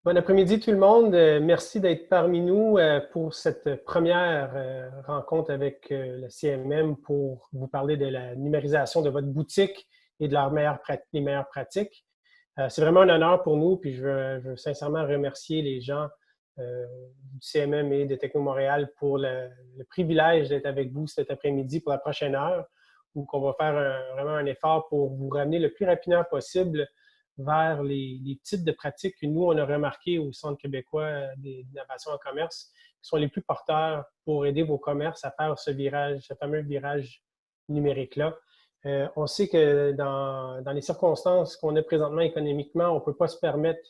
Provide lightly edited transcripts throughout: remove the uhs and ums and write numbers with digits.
Bon après-midi tout le monde. Merci d'être parmi nous pour cette première rencontre avec le CMM pour vous parler de la numérisation de votre boutique et de les meilleures pratiques. C'est vraiment un honneur pour nous, puis je veux sincèrement remercier les gens du CMM et de Techno Montréal pour le privilège d'être avec vous cet après-midi pour la prochaine heure, où on va faire vraiment un effort pour vous ramener le plus rapidement possible vers les types de pratiques que nous, on a remarqué au Centre québécois d'innovation en commerce, qui sont les plus porteurs pour aider vos commerces à faire ce virage, ce fameux virage numérique-là. On sait que dans les circonstances qu'on a présentement économiquement, on ne peut pas se permettre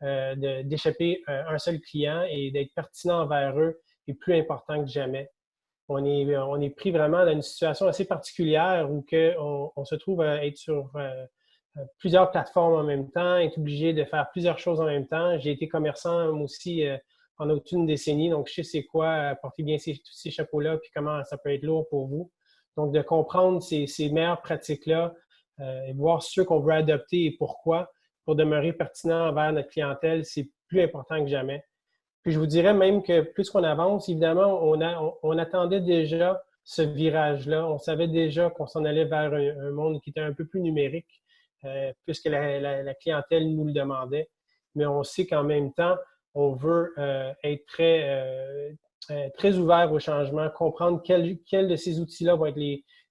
d'échapper un seul client et d'être pertinent envers eux est plus important que jamais. On est pris vraiment dans une situation assez particulière où on se trouve à être sur plusieurs plateformes en même temps, être obligé de faire plusieurs choses en même temps. J'ai été commerçant moi aussi pendant toute une décennie, donc je sais c'est quoi porter bien tous ces chapeaux-là, puis comment ça peut être lourd pour vous. Donc, de comprendre ces meilleures pratiques-là et voir ceux qu'on veut adopter et pourquoi pour demeurer pertinent envers notre clientèle, c'est plus important que jamais. Puis je vous dirais même que plus qu'on avance, évidemment, on attendait déjà ce virage-là. On savait déjà qu'on s'en allait vers un monde qui était un peu plus numérique, puisque la clientèle nous le demandait. Mais on sait qu'en même temps, on veut être très ouvert au changement, comprendre quels de ces outils-là vont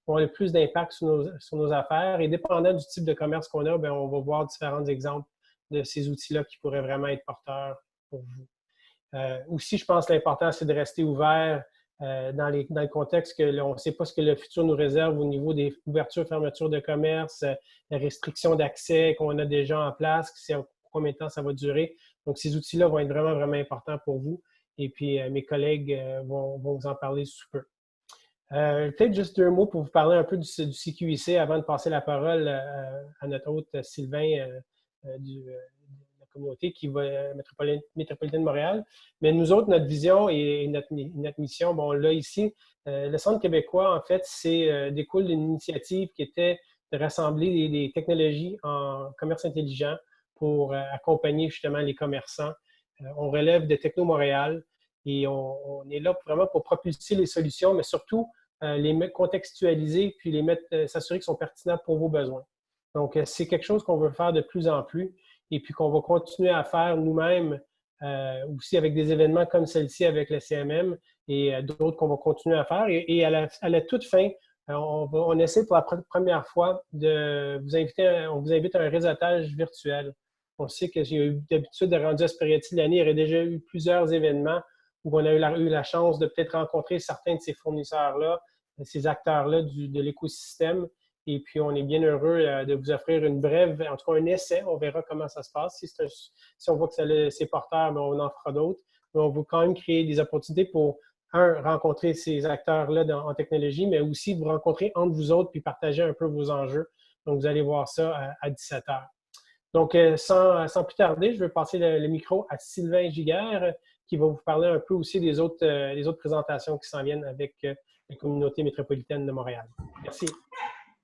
avoir le plus d'impact sur nos affaires. Et dépendant du type de commerce qu'on a, bien, on va voir différents exemples de ces outils-là qui pourraient vraiment être porteurs pour vous. Aussi, je pense que l'important, c'est de rester ouvert dans le contexte que on ne sait pas ce que le futur nous réserve au niveau des ouvertures, fermetures de commerce, les restrictions d'accès qu'on a déjà en place, combien de temps ça va durer. Donc, ces outils-là vont être vraiment, vraiment importants pour vous. Et puis, mes collègues vont vous en parler sous peu. Peut-être juste deux mots pour vous parler un peu du CQIC avant de passer la parole à notre hôte Sylvain de la communauté qui va métropolitaine de Montréal. Mais nous autres, notre vision et notre mission, bon, là ici, le Centre québécois, en fait, découle d'une initiative qui était de rassembler des technologies en commerce intelligent pour accompagner justement les commerçants. On relève de Techno Montréal et on est là vraiment pour propulser les solutions, mais surtout les contextualiser puis s'assurer qu'ils sont pertinents pour vos besoins. Donc, c'est quelque chose qu'on veut faire de plus en plus et puis qu'on va continuer à faire nous-mêmes aussi avec des événements comme celle-ci avec le CMM et d'autres qu'on va continuer à faire. Et à la toute fin, on essaie pour la première fois de vous inviter, on vous invite à un réseautage virtuel. On sait que j'ai eu d'habitude de rendu à ce période de l'année, il y aurait déjà eu plusieurs événements où on a eu la chance de peut-être rencontrer certains de ces fournisseurs-là, ces acteurs-là de l'écosystème. Et puis, on est bien heureux de vous offrir une brève, en tout cas un essai. On verra comment ça se passe. Si on voit que c'est porteur, bien, on en fera d'autres. Mais on veut quand même créer des opportunités pour, rencontrer ces acteurs-là en technologie, mais aussi vous rencontrer entre vous autres puis partager un peu vos enjeux. Donc, vous allez voir ça à 17 heures. Donc, sans plus tarder, je vais passer le micro à Sylvain Giguère qui va vous parler un peu aussi des autres présentations qui s'en viennent avec la communauté métropolitaine de Montréal. Merci.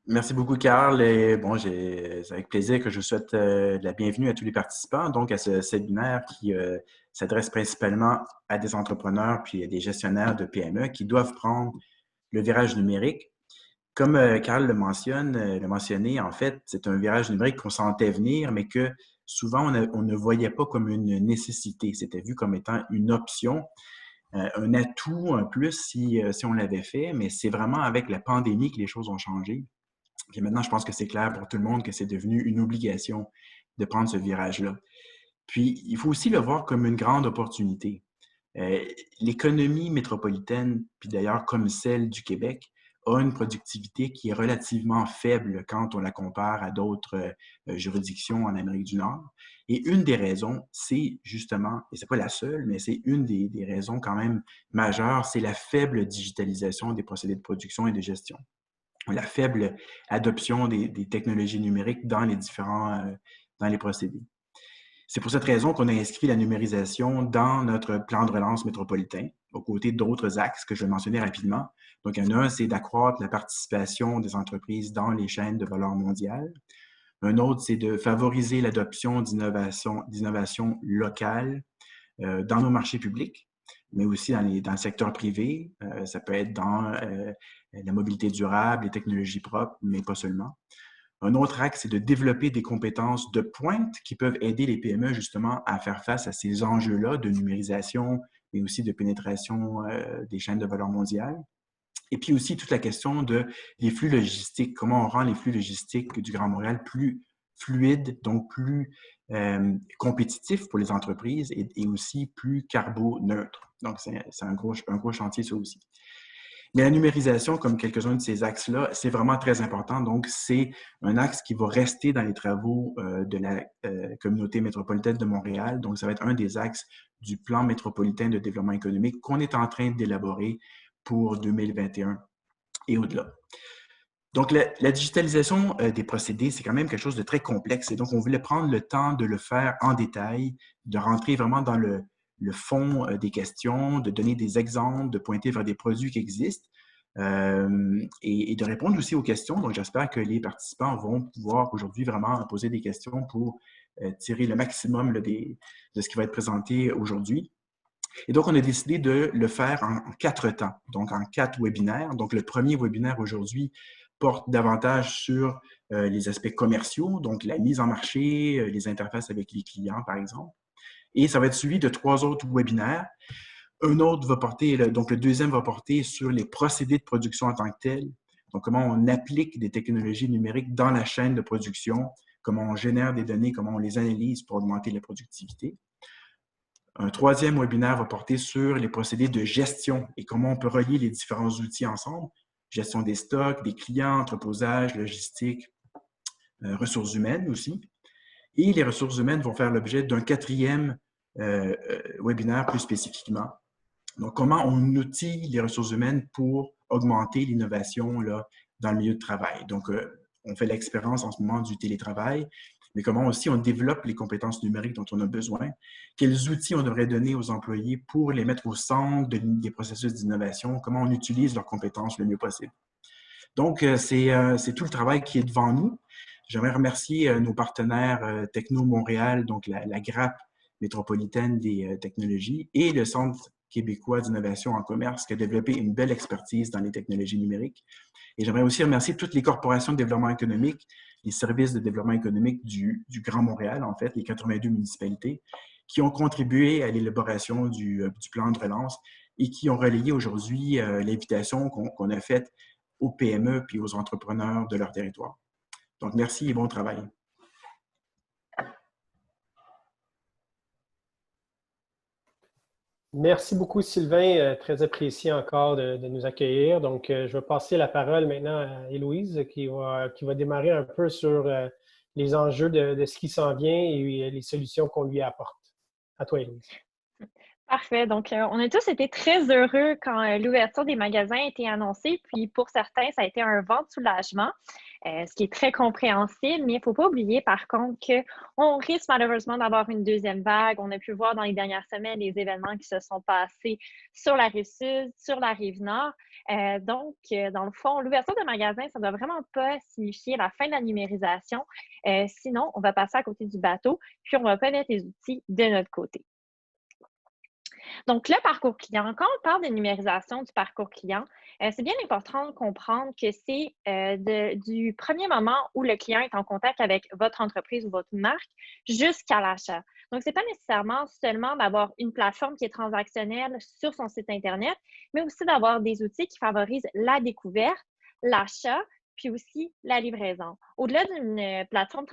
Merci beaucoup, Carl. Et bon, c'est avec plaisir que je souhaite la bienvenue à tous les participants, donc à ce séminaire qui s'adresse principalement à des entrepreneurs puis à des gestionnaires de PME qui doivent prendre le virage numérique. Comme Carl l'a mentionné, en fait, c'est un virage numérique qu'on sentait venir, mais que souvent on ne voyait pas comme une nécessité. C'était vu comme étant une option, un atout, un plus si on l'avait fait, mais c'est vraiment avec la pandémie que les choses ont changé. Puis maintenant, je pense que c'est clair pour tout le monde que c'est devenu une obligation de prendre ce virage-là. Puis, il faut aussi le voir comme une grande opportunité. L'économie métropolitaine, puis d'ailleurs comme celle du Québec, a une productivité qui est relativement faible quand on la compare à d'autres juridictions en Amérique du Nord. Et une des raisons, c'est justement, et c'est pas la seule, mais c'est une des raisons quand même majeures, c'est la faible digitalisation des procédés de production et de gestion, la faible adoption des technologies numériques dans dans les procédés. C'est pour cette raison qu'on a inscrit la numérisation dans notre plan de relance métropolitain, aux côtés d'autres axes que je vais mentionner rapidement. Donc, il y en a un, c'est d'accroître la participation des entreprises dans les chaînes de valeur mondiale. Un autre, c'est de favoriser l'adoption d'innovations locales dans nos marchés publics, mais aussi dans le secteur privé. Ça peut être dans la mobilité durable, les technologies propres, mais pas seulement. Un autre axe, c'est de développer des compétences de pointe qui peuvent aider les PME justement à faire face à ces enjeux-là de numérisation, mais aussi de pénétration des chaînes de valeur mondiale. Et puis aussi toute la question des flux logistiques, comment on rend les flux logistiques du Grand Montréal plus fluides, donc plus compétitifs pour les entreprises et aussi plus carboneutres. Donc, c'est un gros chantier, ça aussi. Mais la numérisation, comme quelques-uns de ces axes-là, c'est vraiment très important. Donc, c'est un axe qui va rester dans les travaux de la communauté métropolitaine de Montréal. Donc, ça va être un des axes du plan métropolitain de développement économique qu'on est en train d'élaborer pour 2021 et au-delà. Donc, la digitalisation des procédés, c'est quand même quelque chose de très complexe. Et donc, on voulait prendre le temps de le faire en détail, de rentrer vraiment dans le fond des questions, de donner des exemples, de pointer vers des produits qui existent et de répondre aussi aux questions. Donc, j'espère que les participants vont pouvoir aujourd'hui vraiment poser des questions pour tirer le maximum de ce qui va être présenté aujourd'hui. Et donc, on a décidé de le faire en 4 temps, donc en 4 webinaires. Donc, le premier webinaire aujourd'hui porte davantage sur les aspects commerciaux, donc la mise en marché, les interfaces avec les clients, par exemple. Et ça va être suivi de 3 autres webinaires. Un autre va porter, donc le deuxième va porter sur les procédés de production en tant que tels. Donc, comment on applique des technologies numériques dans la chaîne de production, comment on génère des données, comment on les analyse pour augmenter la productivité. Un troisième webinaire va porter sur les procédés de gestion et comment on peut relier les différents outils ensemble. Gestion des stocks, des clients, entreposage, logistique, ressources humaines aussi. Et les ressources humaines vont faire l'objet d'un quatrième webinaire plus spécifiquement. Donc, comment on outille les ressources humaines pour augmenter l'innovation dans le milieu de travail. Donc, on fait l'expérience en ce moment du télétravail, mais comment aussi on développe les compétences numériques dont on a besoin, quels outils on devrait donner aux employés pour les mettre au centre des processus d'innovation, comment on utilise leurs compétences le mieux possible. Donc, c'est tout le travail qui est devant nous. J'aimerais remercier nos partenaires Techno Montréal, donc la grappe métropolitaine des technologies et le Centre québécois d'innovation en commerce qui a développé une belle expertise dans les technologies numériques. Et j'aimerais aussi remercier toutes les corporations de développement économique, les services de développement économique du Grand Montréal, en fait, les 82 municipalités, qui ont contribué à l'élaboration du plan de relance et qui ont relayé aujourd'hui l'invitation qu'on a faite aux PME puis aux entrepreneurs de leur territoire. Donc, merci et bon travail. Merci beaucoup, Sylvain. Très apprécié encore de nous accueillir. Donc, je vais passer la parole maintenant à Héloïse qui va démarrer un peu sur les enjeux de ce qui s'en vient et les solutions qu'on lui apporte. À toi, Héloïse. Parfait. Donc, on a tous été très heureux quand l'ouverture des magasins a été annoncée. Puis, pour certains, ça a été un vent de soulagement, ce qui est très compréhensible. Mais il ne faut pas oublier, par contre, qu'on risque malheureusement d'avoir une deuxième vague. On a pu voir dans les dernières semaines les événements qui se sont passés sur la Rive-Sud, sur la Rive-Nord. Donc, dans le fond, l'ouverture de magasins, ça ne doit vraiment pas signifier la fin de la numérisation. Sinon, on va passer à côté du bateau, puis on ne va pas mettre les outils de notre côté. Donc, le parcours client, quand on parle de numérisation du parcours client, c'est bien important de comprendre que c'est du premier moment où le client est en contact avec votre entreprise ou votre marque jusqu'à l'achat. Donc, ce n'est pas nécessairement seulement d'avoir une plateforme qui est transactionnelle sur son site Internet, mais aussi d'avoir des outils qui favorisent la découverte, l'achat, puis aussi la livraison. Au-delà d'une plateforme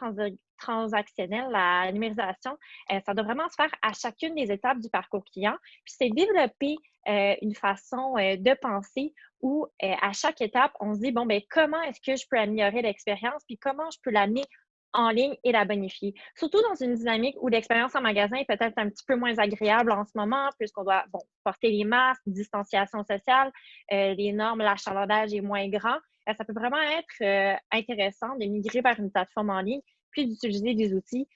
transactionnelle, la numérisation, ça doit vraiment se faire à chacune des étapes du parcours client. Puis c'est développer une façon de penser où à chaque étape, on se dit, bon, bien, comment est-ce que je peux améliorer l'expérience, puis comment je peux l'amener en ligne et la bonifier. Surtout dans une dynamique où l'expérience en magasin est peut-être un petit peu moins agréable en ce moment, puisqu'on doit porter les masques, distanciation sociale, les normes, l'achalandage est moins grand. Ça peut vraiment être intéressant de migrer vers une plateforme en ligne puis d'utiliser des outils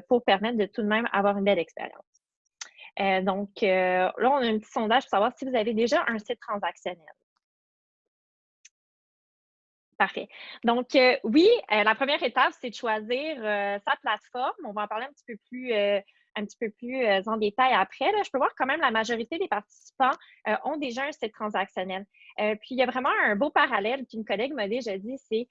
pour permettre de tout de même avoir une belle expérience. Donc, là, on a un petit sondage pour savoir si vous avez déjà un site transactionnel. Parfait. Donc, oui, la première étape, c'est de choisir sa plateforme. On va en parler un petit peu plus en détail après. Là. Je peux voir quand même la majorité des participants ont déjà un site transactionnel. Puis, il y a vraiment un beau parallèle qu'une collègue m'a déjà dit, c'est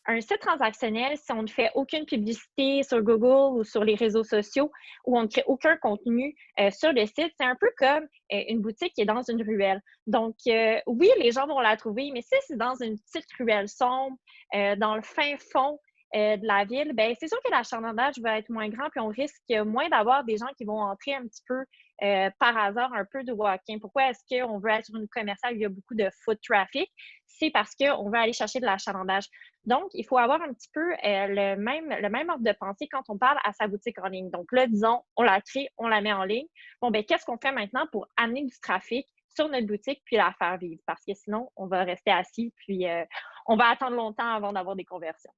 un site transactionnel, si on ne fait aucune publicité sur Google ou sur les réseaux sociaux, ou on ne crée aucun contenu sur le site, c'est un peu comme une boutique qui est dans une ruelle. Donc, oui, les gens vont la trouver, mais si c'est dans une petite ruelle sombre, dans le fin fond de la ville, ben c'est sûr que l'achalandage va être moins grand, puis on risque moins d'avoir des gens qui vont entrer un petit peu par hasard, un peu de walk-in. Pourquoi est-ce qu'on veut être sur une commerciale où il y a beaucoup de foot traffic? C'est parce qu'on veut aller chercher de l'achalandage. Donc, il faut avoir un petit peu le même ordre de pensée quand on parle à sa boutique en ligne. Donc là, disons, on la crée, on la met en ligne. Bon, ben qu'est-ce qu'on fait maintenant pour amener du trafic sur notre boutique puis la faire vivre? Parce que sinon, on va rester assis puis on va attendre longtemps avant d'avoir des conversions.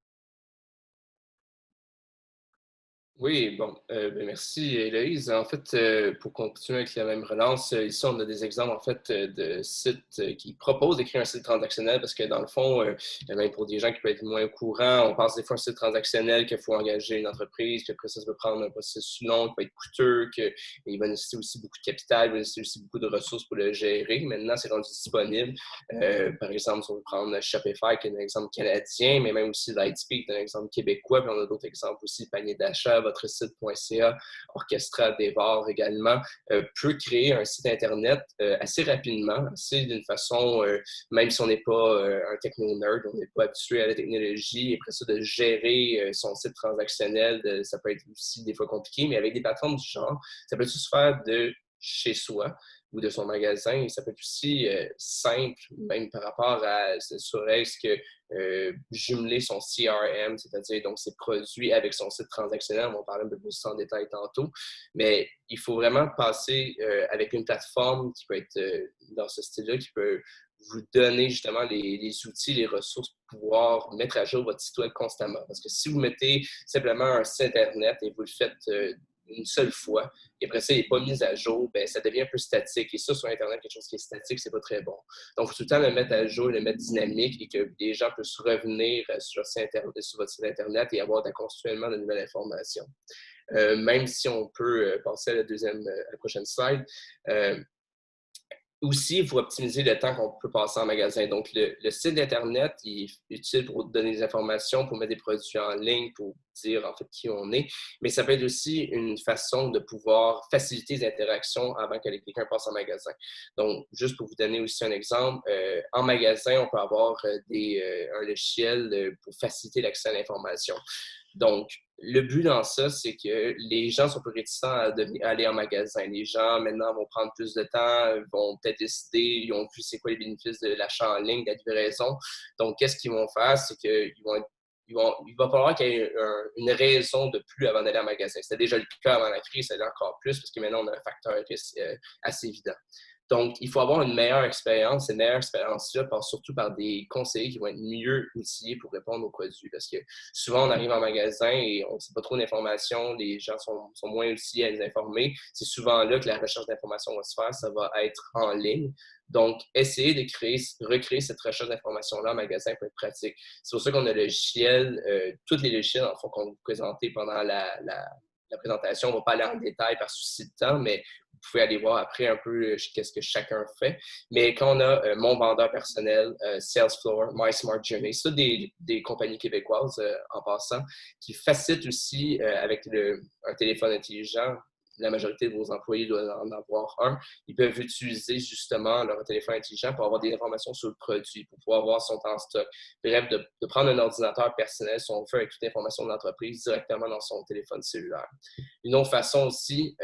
Oui, bon, merci Héloïse. En fait, pour continuer avec la même relance, ici on a des exemples en fait de sites qui proposent d'écrire un site transactionnel parce que dans le fond, même pour des gens qui peuvent être moins au courant, on pense des fois un site transactionnel qu'il faut engager une entreprise, puis après ça peut prendre un processus long, qui peut être coûteux, qu'il va nécessiter aussi beaucoup de capital, il va nécessiter aussi beaucoup de ressources pour le gérer. Maintenant, c'est rendu disponible. Par exemple, si on veut prendre Shopify, qui est un exemple canadien, mais même aussi Lightspeed, qui est un exemple québécois, puis on a d'autres exemples aussi, panier d'achat, votre site.ca, Orchestra, Devar également, peut créer un site Internet assez rapidement, assez d'une façon, même si on n'est pas un techno-nerd, on n'est pas habitué à la technologie, et après ça, de gérer son site transactionnel, ça peut être aussi des fois compliqué, mais avec des plateformes du genre, ça peut aussi se faire de chez soi ou de son magasin. Et ça peut être aussi simple, même par rapport à serait-ce que jumeler son CRM, c'est-à-dire donc ses produits avec son site transactionnel. On va en parler un peu plus en détail tantôt. Mais il faut vraiment passer avec une plateforme qui peut être dans ce style-là, qui peut vous donner justement les outils, les ressources pour pouvoir mettre à jour votre site web constamment. Parce que si vous mettez simplement un site Internet et vous le faites une seule fois, et après ça, il n'est pas mis à jour, ben, ça devient un peu statique. Et ça, sur Internet, quelque chose qui est statique, c'est pas très bon. Donc, il faut tout le temps le mettre à jour, le mettre dynamique et que les gens puissent revenir sur votre site Internet et avoir continuellement de nouvelles informations. Même si on peut passer à la prochaine slide, aussi, il faut optimiser le temps qu'on peut passer en magasin. Donc, le site d'Internet il est utile pour donner des informations, pour mettre des produits en ligne, pour dire en fait qui on est. Mais ça peut être aussi une façon de pouvoir faciliter les interactions avant que quelqu'un passe en magasin. Donc, juste pour vous donner aussi un exemple, en magasin, on peut avoir un logiciel pour faciliter l'accès à l'information. Donc, le but dans ça, c'est que les gens sont plus réticents à aller en magasin. Les gens, maintenant, vont prendre plus de temps, vont peut-être décider, ils ont vu c'est quoi les bénéfices de l'achat en ligne, de la livraison. Donc, qu'est-ce qu'ils vont faire? C'est qu'il va falloir qu'il y ait une raison de plus avant d'aller en magasin. C'était déjà le cas avant la crise, ça l'est encore plus parce que maintenant, on a un facteur risque assez évident. Donc, il faut avoir une meilleure expérience. Cette meilleure expérience-là passe surtout par des conseillers qui vont être mieux outillés pour répondre aux produits. Parce que souvent, on arrive en magasin et on ne sait pas trop d'informations. Les gens sont moins outillés à les informer. C'est souvent là que la recherche d'informations va se faire. Ça va être en ligne. Donc, essayer de recréer cette recherche d'informations-là en magasin peut être pratique. C'est pour ça qu'on a le logiciel, tous les logiciels, en fait, qu'on va vous présenter pendant la présentation. On ne va pas aller en détail par souci de temps, mais vous pouvez aller voir après un peu qu'est-ce que chacun fait. Mais quand on a Mon Vendeur Personnel, Salesfloor, My Smart Journey, c'est des compagnies québécoises en passant, qui facilitent aussi avec un téléphone intelligent. La majorité de vos employés doivent en avoir un. Ils peuvent utiliser justement leur téléphone intelligent pour avoir des informations sur le produit, pour pouvoir voir son temps en stock. Bref, de prendre un ordinateur personnel, son fait avec toute l'information de l'entreprise directement dans son téléphone cellulaire. Une autre façon aussi,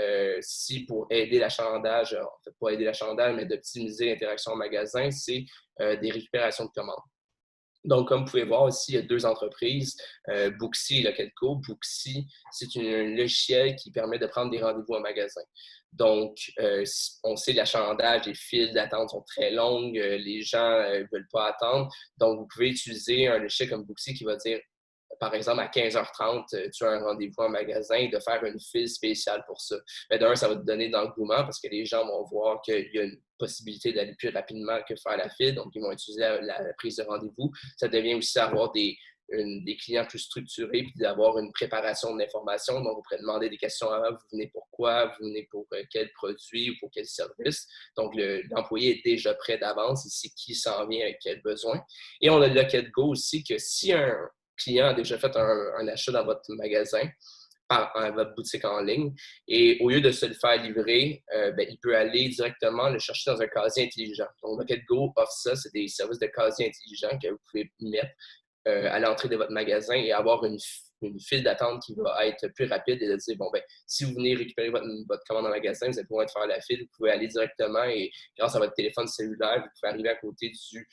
si pour aider l'achalandage, en fait, pas aider l'achalandage, mais d'optimiser l'interaction en magasin, c'est des récupérations de commandes. Donc, comme vous pouvez voir ici, il y a deux entreprises, Booksy et Localco. Booksy, c'est un logiciel qui permet de prendre des rendez-vous en magasin. Donc, on sait que l'achalandage, les files d'attente sont très longues, les gens ne veulent pas attendre. Donc, vous pouvez utiliser un logiciel comme Booksy qui va dire par exemple, à 15h30, tu as un rendez-vous en magasin et de faire une file spéciale pour ça. Mais d'un, ça va te donner d'engouement parce que les gens vont voir qu'il y a une possibilité d'aller plus rapidement que faire la file, donc ils vont utiliser la prise de rendez-vous. Ça devient aussi avoir des clients plus structurés puis d'avoir une préparation de l'information. Donc, vous pourrez demander des questions avant, vous venez pourquoi, vous venez pour quel produit ou pour quel service. Donc, l'employé est déjà prêt d'avance, il sait qui s'en vient avec quel besoin. Et on a le Lock & Go aussi, que si un client a déjà fait un achat dans votre magasin, par votre boutique en ligne, et au lieu de se le faire livrer, il peut aller directement le chercher dans un casier intelligent. Donc, Lock & Go offre ça, c'est des services de casier intelligent que vous pouvez mettre à l'entrée de votre magasin et avoir une file d'attente qui va être plus rapide et de dire, si vous venez récupérer votre commande en magasin, vous allez pouvoir faire la file, vous pouvez aller directement et grâce à votre téléphone cellulaire, vous pouvez arriver à côté du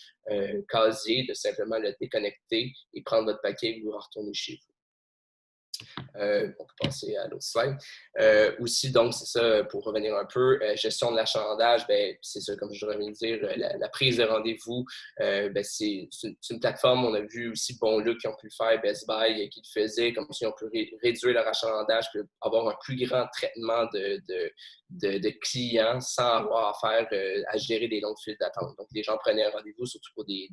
casier, de simplement le déconnecter et prendre votre paquet et vous retourner chez vous. On peut passer à l'autre slide. Aussi, donc, c'est ça, pour revenir un peu, gestion de l'achalandage, c'est ça, comme je viens de dire, la prise de rendez-vous, c'est une plateforme, on a vu aussi Bonlook qui ont pu le faire, Best Buy qui le faisait, comme si on peut réduire leur achalandage, puis avoir un plus grand traitement de clients sans avoir à gérer des longues files d'attente. Donc, les gens prenaient un rendez-vous, surtout pour des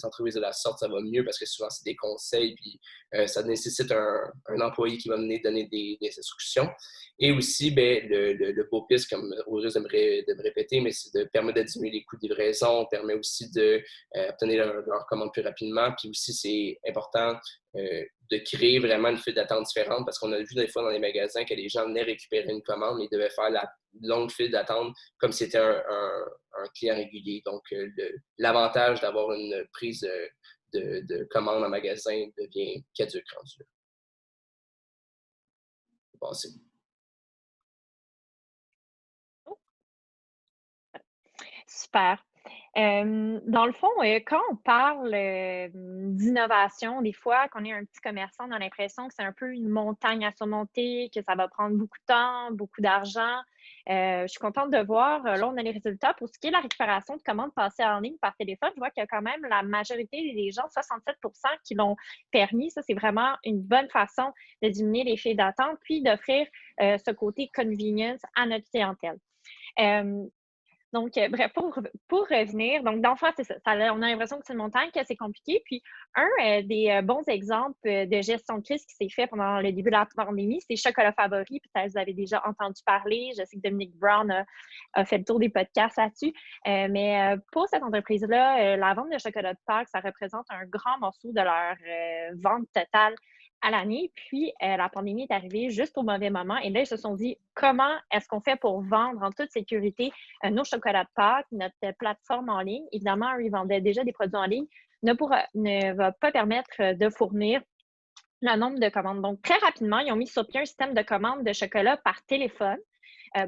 entreprises de la sorte, ça va mieux parce que souvent, c'est des conseils, puis ça nécessite un employé qui va donner des instructions. Et aussi, le beau piste, comme au risque de me répéter, mais c'est de permettre de diminuer les coûts de livraison, permet aussi d'obtenir leur commande plus rapidement. Puis aussi, c'est important de créer vraiment une file d'attente différente parce qu'on a vu des fois dans les magasins que les gens venaient récupérer une commande, mais ils devaient faire la longue file d'attente comme si c'était un client régulier. Donc, l'avantage d'avoir une prise de commande en magasin devient caduc rendu là. Passé. Super. Dans le fond, quand on parle d'innovation, des fois, qu'on est un petit commerçant, on a l'impression que c'est un peu une montagne à surmonter, que ça va prendre beaucoup de temps, beaucoup d'argent. Je suis contente de voir, là, on a les résultats. Pour ce qui est de la récupération de commandes passées en ligne par téléphone, je vois qu'il y a quand même la majorité des gens, 67 qui l'ont permis. Ça, c'est vraiment une bonne façon de diminuer les files d'attente, puis d'offrir ce côté convenience à notre clientèle. Donc, bref, pour revenir, donc dans le fond, c'est ça. On a l'impression que c'est une montagne, que c'est compliqué. Puis, un des bons exemples de gestion de crise qui s'est fait pendant le début de la pandémie, c'est Chocolat Favori. Peut-être vous avez déjà entendu parler. Je sais que Dominique Brown a fait le tour des podcasts là-dessus. Mais pour cette entreprise-là, la vente de chocolat de Pâques, ça représente un grand morceau de leur vente totale à l'année. Puis, la pandémie est arrivée juste au mauvais moment. Et là, ils se sont dit, comment est-ce qu'on fait pour vendre en toute sécurité nos chocolats de Pâques, notre plateforme en ligne? Évidemment, ils vendaient déjà des produits en ligne, ne va pas permettre de fournir le nombre de commandes. Donc, très rapidement, ils ont mis sur pied un système de commande de chocolat par téléphone.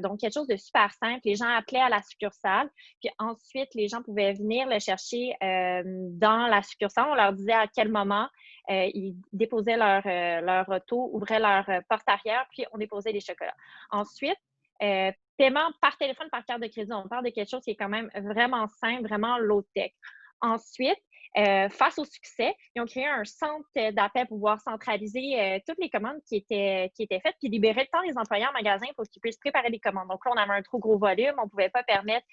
Donc, quelque chose de super simple. Les gens appelaient à la succursale, puis ensuite, les gens pouvaient venir le chercher dans la succursale. On leur disait à quel moment ils déposaient leur auto, ouvraient leur porte arrière, puis on déposait les chocolats. Ensuite, paiement par téléphone, par carte de crédit. On parle de quelque chose qui est quand même vraiment simple, vraiment low-tech. Ensuite, face au succès, ils ont créé un centre d'appel pour pouvoir centraliser toutes les commandes qui étaient faites puis libérer le temps des employés en magasin pour qu'ils puissent préparer les commandes. Donc là, on avait un trop gros volume. On ne pouvait pas permettre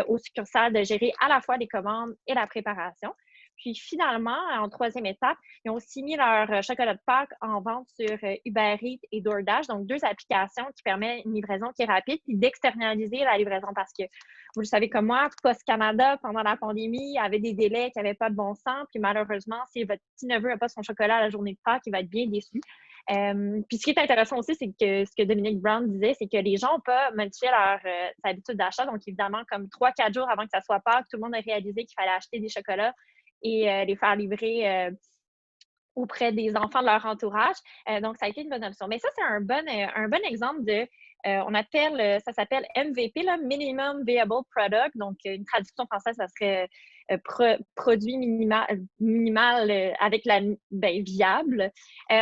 aux succursales de gérer à la fois les commandes et la préparation. Puis finalement, en troisième étape, ils ont aussi mis leur chocolat de Pâques en vente sur Uber Eats et DoorDash, donc deux applications qui permettent une livraison qui est rapide, puis d'externaliser la livraison parce que, vous le savez comme moi, Post Canada, pendant la pandémie, avait des délais qui n'avaient pas de bon sens, puis malheureusement, si votre petit-neveu n'a pas son chocolat à la journée de Pâques, il va être bien déçu. Puis ce qui est intéressant aussi, c'est que ce que Dominique Brown disait, c'est que les gens n'ont pas modifié leurs habitudes d'achat. Donc évidemment, comme 3-4 jours avant que ça soit Pâques, tout le monde a réalisé qu'il fallait acheter des chocolats et les faire livrer auprès des enfants de leur entourage. Donc, ça a été une bonne option. Mais ça, c'est un bon exemple de, ça s'appelle MVP, là, Minimum Viable Product. Donc, une traduction française, ça serait produit minimal avec la viable.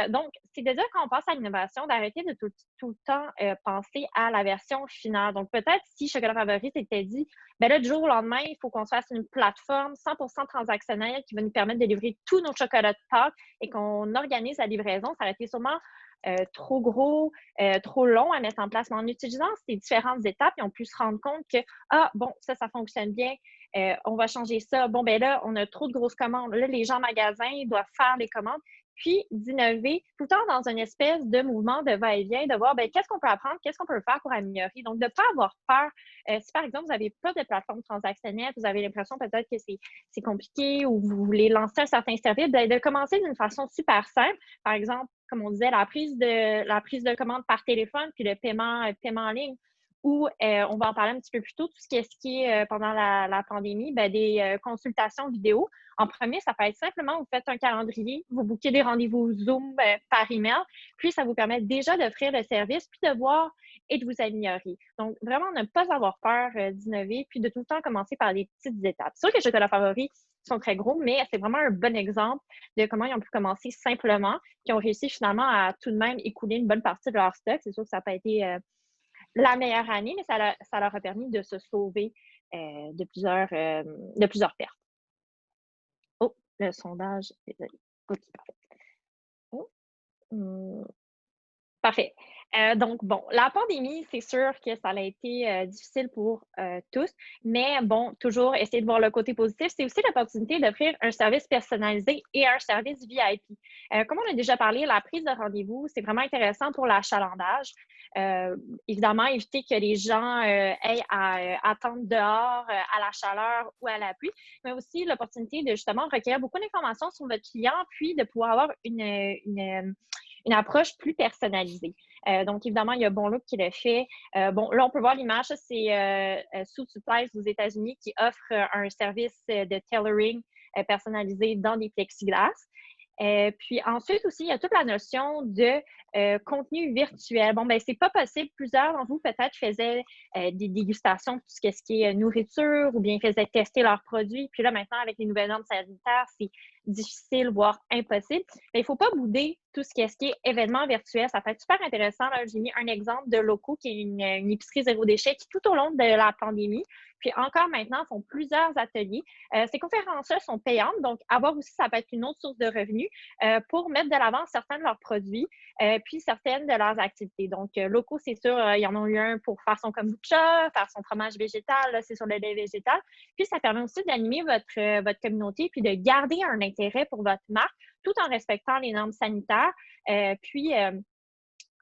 Donc, c'est déjà quand on passe à l'innovation, d'arrêter de tout le temps penser à la version finale. Donc, peut-être si Chocolat Favori s'était dit, ben là, du jour au lendemain, il faut qu'on se fasse une plateforme 100% transactionnelle qui va nous permettre de livrer tous nos chocolats de Pâques et qu'on organise la livraison, ça aurait été sûrement trop gros, trop long à mettre en place. Mais en utilisant ces différentes étapes, on peut se rendre compte que, ça fonctionne bien, on va changer ça. Bon, ben là, on a trop de grosses commandes. Là, les gens en magasin doivent faire les commandes. Puis d'innover tout le temps dans une espèce de mouvement de va-et-vient, de voir qu'est-ce qu'on peut apprendre, qu'est-ce qu'on peut faire pour améliorer. Donc, de ne pas avoir peur. Si, par exemple, vous n'avez pas de plateforme transactionnelle, vous avez l'impression peut-être que c'est compliqué ou vous voulez lancer un certain service, de commencer d'une façon super simple. Par exemple, comme on disait, la prise de commande par téléphone puis le paiement en ligne. Ou on va en parler un petit peu plus tôt, tout ce qui est pendant la pandémie, des consultations vidéo. En premier, ça peut être simplement, vous faites un calendrier, vous bookez des rendez-vous Zoom par email, puis ça vous permet déjà d'offrir le service, puis de voir et de vous améliorer. Donc, vraiment, ne pas avoir peur d'innover, puis de tout le temps commencer par des petites étapes. C'est sûr que les chocolats favoris sont très gros, mais c'est vraiment un bon exemple de comment ils ont pu commencer simplement, puis ont réussi finalement à tout de même écouler une bonne partie de leur stock. C'est sûr que ça n'a pas été la meilleure année, mais ça leur a permis de se sauver de plusieurs pertes. Oh, le sondage. Désolé. OK, parfait. Oh. Parfait. Donc, bon, la pandémie, c'est sûr que ça a été difficile pour tous, mais bon, toujours essayer de voir le côté positif. C'est aussi l'opportunité d'offrir un service personnalisé et un service VIP. Comme on a déjà parlé, la prise de rendez-vous, c'est vraiment intéressant pour l'achalandage. Évidemment, éviter que les gens aient à attendre dehors à la chaleur ou à la pluie, mais aussi l'opportunité de justement recueillir beaucoup d'informations sur votre client, puis de pouvoir avoir une approche plus personnalisée. Donc, évidemment, il y a Bon Look qui le fait. Là, on peut voir l'image. Ça, c'est Suit Supplies aux États-Unis qui offre un service de tailoring personnalisé dans des plexiglas. Puis ensuite aussi, il y a toute la notion de contenu virtuel. Bon, c'est pas possible. Plusieurs d'entre vous peut-être faisaient des dégustations de tout ce qui est nourriture ou bien faisaient tester leurs produits. Puis là, maintenant, avec les nouvelles normes sanitaires, c'est difficile, voire impossible. Mais il ne faut pas bouder tout ce qui est événement virtuel. Ça peut être super intéressant. Là, j'ai mis un exemple de Loco, qui est une épicerie zéro déchet qui, tout au long de la pandémie, puis encore maintenant, font plusieurs ateliers. Ces conférences-là sont payantes, donc avoir aussi, ça peut être une autre source de revenus pour mettre de l'avant certains de leurs produits, puis certaines de leurs activités. Donc, Locaux, c'est sûr, il y en a eu un pour faire son kombucha, faire son fromage végétal, là, c'est sur le lait végétal. Puis, ça permet aussi d'animer votre communauté, puis de garder un intérêt pour votre marque, tout en respectant les normes sanitaires.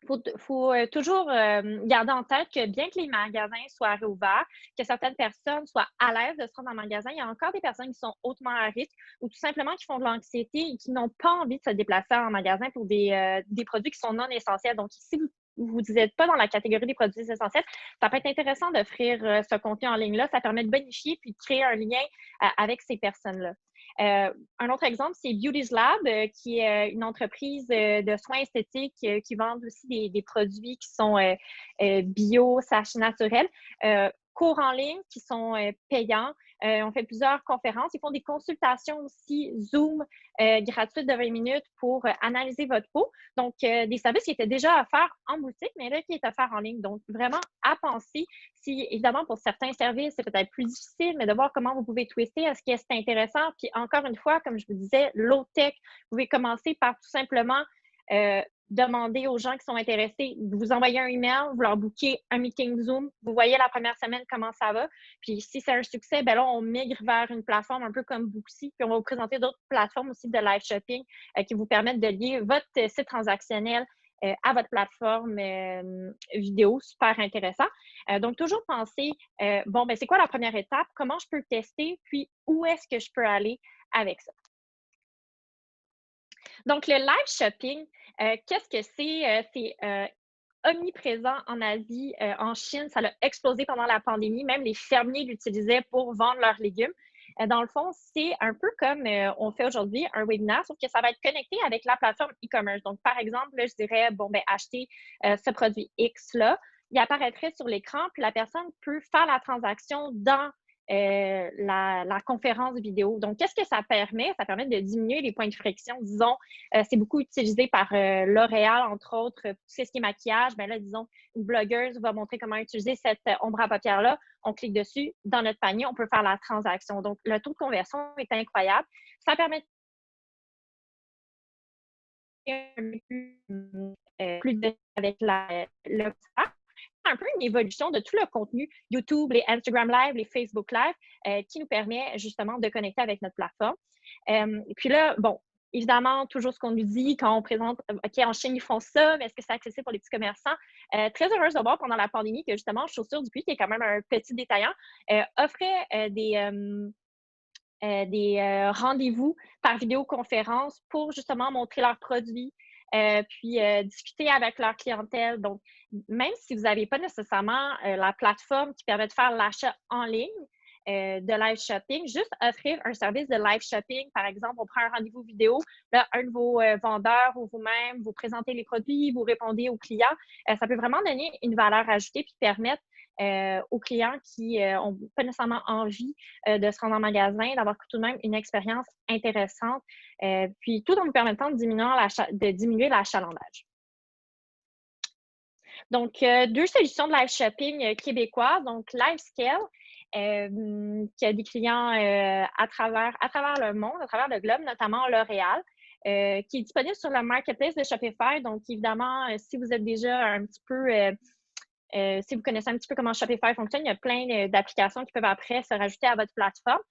Faut toujours garder en tête que bien que les magasins soient réouverts, que certaines personnes soient à l'aise de se rendre en magasin, il y a encore des personnes qui sont hautement à risque ou tout simplement qui font de l'anxiété et qui n'ont pas envie de se déplacer en magasin pour des produits qui sont non essentiels. Donc, si vous n'êtes pas dans la catégorie des produits essentiels, ça peut être intéressant d'offrir ce contenu en ligne-là. Ça permet de bonifier puis de créer un lien avec ces personnes-là. Un autre exemple, c'est Beauty's Lab, qui est une entreprise de soins esthétiques qui vend aussi des produits qui sont bio, naturels. Cours en ligne qui sont payants. On fait plusieurs conférences. Ils font des consultations aussi Zoom gratuites de 20 minutes pour analyser votre peau. Donc, des services qui étaient déjà offerts en boutique, mais là, qui est offert en ligne. Donc, vraiment à penser. Si, évidemment, pour certains services, c'est peut-être plus difficile, mais de voir comment vous pouvez twister. Est-ce que c'est intéressant? Puis, encore une fois, comme je vous disais, low-tech, vous pouvez commencer par tout simplement demander aux gens qui sont intéressés, vous envoyez un email, vous leur bookez un meeting Zoom, vous voyez la première semaine comment ça va. Puis si c'est un succès, là, on migre vers une plateforme un peu comme Booksy, puis on va vous présenter d'autres plateformes aussi de live shopping qui vous permettent de lier votre site transactionnel à votre plateforme vidéo. Super intéressant. Donc, toujours penser, c'est quoi la première étape? Comment je peux le tester? Puis, où est-ce que je peux aller avec ça? Donc, le live shopping, qu'est-ce que c'est? C'est omniprésent en Asie, en Chine. Ça a explosé pendant la pandémie. Même les fermiers l'utilisaient pour vendre leurs légumes. Dans le fond, c'est un peu comme on fait aujourd'hui un webinaire, sauf que ça va être connecté avec la plateforme e-commerce. Donc, par exemple, là, je dirais, acheter ce produit X-là. Il apparaîtrait sur l'écran, puis la personne peut faire la transaction dans la conférence vidéo. Donc, qu'est-ce que ça permet? Ça permet de diminuer les points de friction. Disons, c'est beaucoup utilisé par L'Oréal, entre autres, tout ce qui est maquillage. Bien là, disons, une blogueuse va montrer comment utiliser cette ombre à paupières-là. On clique dessus, dans notre panier, on peut faire la transaction. Donc, le taux de conversion est incroyable. Ça permet plus avec le un peu une évolution de tout le contenu YouTube, les Instagram Live, les Facebook Live, qui nous permet justement de connecter avec notre plateforme. Et puis là, bon, évidemment, toujours ce qu'on nous dit quand on présente, OK, en Chine, ils font ça, mais est-ce que c'est accessible pour les petits commerçants? Très heureuse de voir pendant la pandémie que justement, Chaussures du Puy, qui est quand même un petit détaillant, offrait des rendez-vous par vidéoconférence pour justement montrer leurs produits, puis discuter avec leur clientèle. Donc, même si vous n'avez pas nécessairement la plateforme qui permet de faire l'achat en ligne de live shopping, juste offrir un service de live shopping. Par exemple, on prend un rendez-vous vidéo, là, un de vos vendeurs ou vous-même, vous présentez les produits, vous répondez aux clients. Ça peut vraiment donner une valeur ajoutée puis permettre aux clients qui n'ont pas nécessairement envie de se rendre en magasin, d'avoir tout de même une expérience intéressante, puis tout en nous permettant de diminuer l'achalandage. Donc, deux solutions de live shopping québécoises. Donc, LiveScale, qui a des clients à travers le monde, à travers le globe, notamment L'Oréal, qui est disponible sur le marketplace de Shopify. Donc, évidemment, si vous êtes déjà un petit peu... si vous connaissez un petit peu comment Shopify fonctionne, il y a plein d'applications qui peuvent après se rajouter à votre plateforme.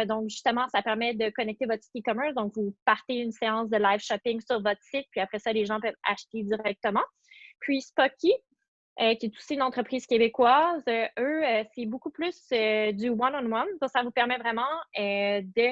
Donc, justement, ça permet de connecter votre site e-commerce. Donc, vous partez une séance de live shopping sur votre site, puis après ça, les gens peuvent acheter directement. Puis, Spocky, qui est aussi une entreprise québécoise, eux, c'est beaucoup plus du one-on-one. Donc, ça vous permet vraiment de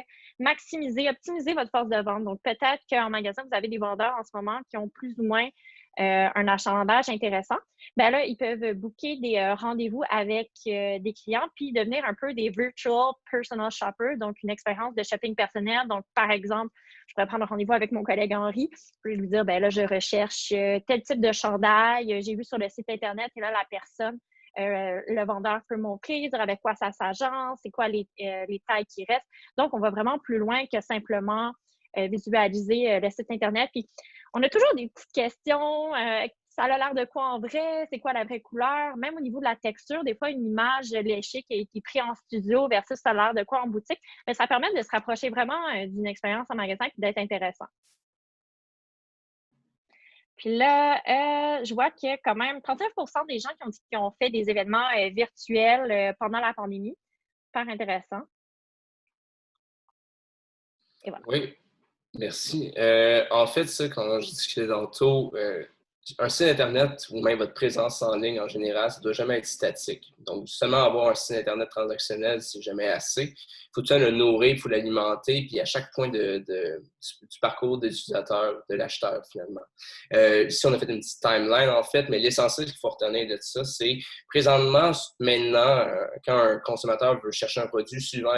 optimiser votre force de vente. Donc, peut-être qu'en magasin, vous avez des vendeurs en ce moment qui ont plus ou moins un achalandage intéressant. Bien là, ils peuvent booker des rendez-vous avec des clients puis devenir un peu des virtual personal shoppers, donc une expérience de shopping personnel. Donc, par exemple, je pourrais prendre un rendez-vous avec mon collègue Henri, puis lui dire, bien là, je recherche tel type de chandail, j'ai vu sur le site Internet, et là, la personne, le vendeur peut montrer, dire avec quoi ça s'agence, c'est quoi les tailles qui restent. Donc, on va vraiment plus loin que simplement visualiser le site Internet. Puis, on a toujours des petites questions. Ça a l'air de quoi en vrai? C'est quoi la vraie couleur? Même au niveau de la texture, des fois, une image léchée qui a été prise en studio versus ça a l'air de quoi en boutique. Mais ça permet de se rapprocher vraiment d'une expérience en magasin et d'être intéressant. Puis là, je vois qu'il y a quand même 39% des gens qui ont fait des événements virtuels pendant la pandémie. Super intéressant. Et voilà. Oui, merci. En fait, ça, quand je discutais tantôt, un site Internet ou même votre présence en ligne en général, ça ne doit jamais être statique. Donc, seulement avoir un site Internet transactionnel, c'est jamais assez. Il faut tout le temps le nourrir, il faut l'alimenter, puis à chaque point du parcours de l'utilisateur, de l'acheteur, finalement. Ici, on a fait une petite timeline, en fait, mais l'essentiel qu'il faut retenir de ça, c'est présentement, maintenant, quand un consommateur veut chercher un produit, souvent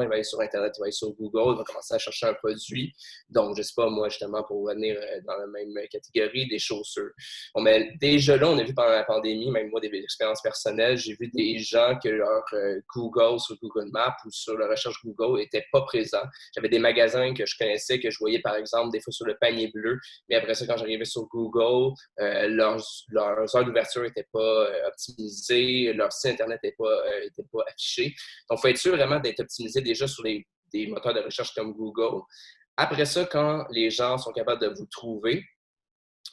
il va aller sur Internet, il va aller sur Google, il va commencer à chercher un produit. Donc, je ne sais pas, moi, justement, pour revenir dans la même catégorie, des chaussures. Bon, mais déjà là, on a vu pendant la pandémie, même moi, des expériences personnelles, j'ai vu des gens que leur Google sur Google Maps ou sur la recherche Google n'était pas présent. J'avais des magasins que je connaissais, que je voyais, par exemple, des fois sur le panier bleu, mais après ça, quand j'arrivais sur Google, leurs heures d'ouverture n'étaient pas optimisées, leur site Internet n'était pas affiché. Donc, il faut être sûr vraiment d'être optimisé déjà sur des moteurs de recherche comme Google. Après ça, quand les gens sont capables de vous trouver,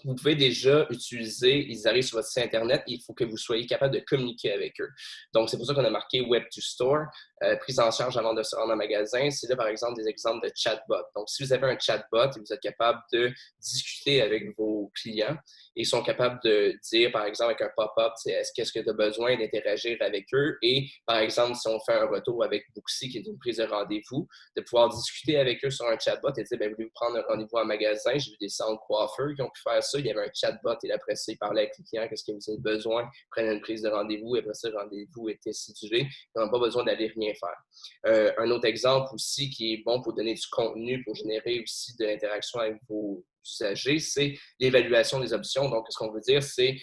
vous pouvez déjà utiliser, ils arrivent sur votre site Internet, il faut que vous soyez capable de communiquer avec eux. Donc, c'est pour ça qu'on a marqué Web to Store, prise en charge avant de se rendre en magasin. C'est là, par exemple, des exemples de chatbot. Donc, si vous avez un chatbot et vous êtes capable de discuter avec vos clients et ils sont capables de dire, par exemple, avec un pop-up, qu'est-ce que tu as besoin d'interagir avec eux? Et, par exemple, si on fait un retour avec Booksy, qui est une prise de rendez-vous, de pouvoir discuter avec eux sur un chatbot et dire, voulez-vous prendre un rendez-vous en magasin? J'ai vu des salons de coiffeurs qui ont pu faire ça. Il y avait un chatbot et après ça, il parlait avec les clients, qu'est-ce que vous avez besoin, prenez une prise de rendez-vous et après ça, le rendez-vous était sidéré. Ils n'ont pas besoin d'aller rien faire. Un autre exemple aussi qui est bon pour donner du contenu, pour générer aussi de l'interaction avec vos usagers, c'est l'évaluation des options. Donc, ce qu'on veut dire, c'est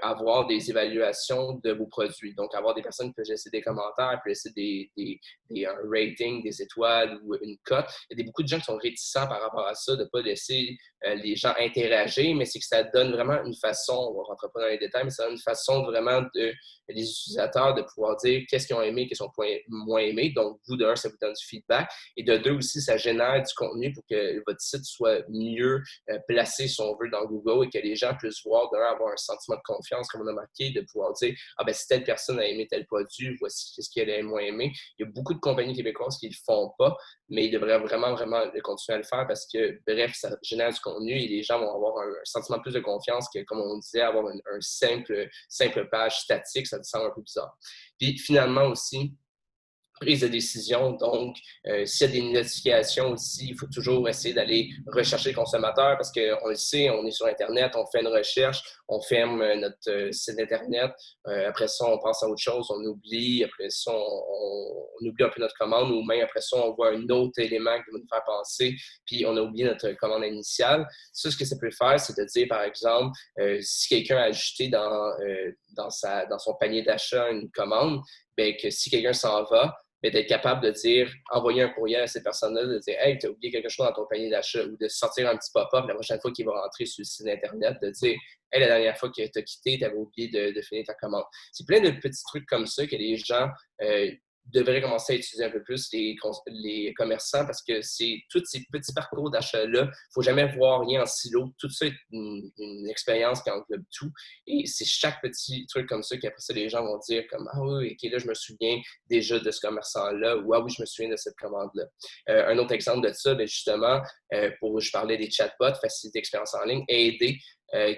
avoir des évaluations de vos produits. Donc, avoir des personnes qui peuvent laisser des commentaires, peuvent laisser un rating, des étoiles ou une cote. Il y a beaucoup de gens qui sont réticents par rapport à ça, de ne pas laisser les gens interagir, mais c'est que ça donne vraiment une façon, on ne rentre pas dans les détails, mais ça donne une façon vraiment des utilisateurs de pouvoir dire qu'est-ce qu'ils ont aimé, qu'est-ce qu'ils ont moins aimé. Donc, vous, de un, ça vous donne du feedback. Et de deux aussi, ça génère du contenu pour que votre site soit mieux placé, si on veut, dans Google et que les gens puissent voir, d'un, avoir un sentiment de confiance, comme on a marqué, de pouvoir dire « Ah ben si telle personne a aimé tel produit, voici ce qu'elle a moins aimé. » Il y a beaucoup de compagnies québécoises qui ne le font pas, mais ils devraient vraiment continuer à le faire parce que, bref, ça génère du contenu et les gens vont avoir un sentiment plus de confiance que, comme on disait, avoir un simple page statique, ça te semble un peu bizarre. Puis finalement aussi, prise de décision. Donc, s'il y a des notifications aussi, il faut toujours essayer d'aller rechercher le consommateur parce qu'on le sait, on est sur Internet, on fait une recherche, on ferme notre site Internet. Après ça, on pense à autre chose, on oublie. Après ça, on oublie un peu notre commande ou même après ça, on voit un autre élément qui va nous faire penser, puis on a oublié notre commande initiale. Ça, ce que ça peut faire, c'est de dire, par exemple, si quelqu'un a ajouté dans son panier d'achat une commande, bien que si quelqu'un s'en va, d'être capable de dire, envoyer un courriel à cette personne-là, de dire « Hey, tu as oublié quelque chose dans ton panier d'achat » ou de sortir un petit pop-up la prochaine fois qu'il va rentrer sur le site Internet, de dire « Hey, la dernière fois que tu as quitté, tu avais oublié de finir ta commande. » C'est plein de petits trucs comme ça que les gens devraient commencer à utiliser un peu plus, les commerçants, parce que c'est tous ces petits parcours d'achat-là. Il ne faut jamais voir rien en silo. Tout ça est une expérience qui englobe tout. Et c'est chaque petit truc comme ça qu'après ça, les gens vont dire comme « Ah oui, OK, là, je me souviens déjà de ce commerçant-là » ou « Ah oui, je me souviens de cette commande-là. » Un autre exemple de ça, bien justement, je parlais des chatbots, faciliter l'expérience en ligne, aider.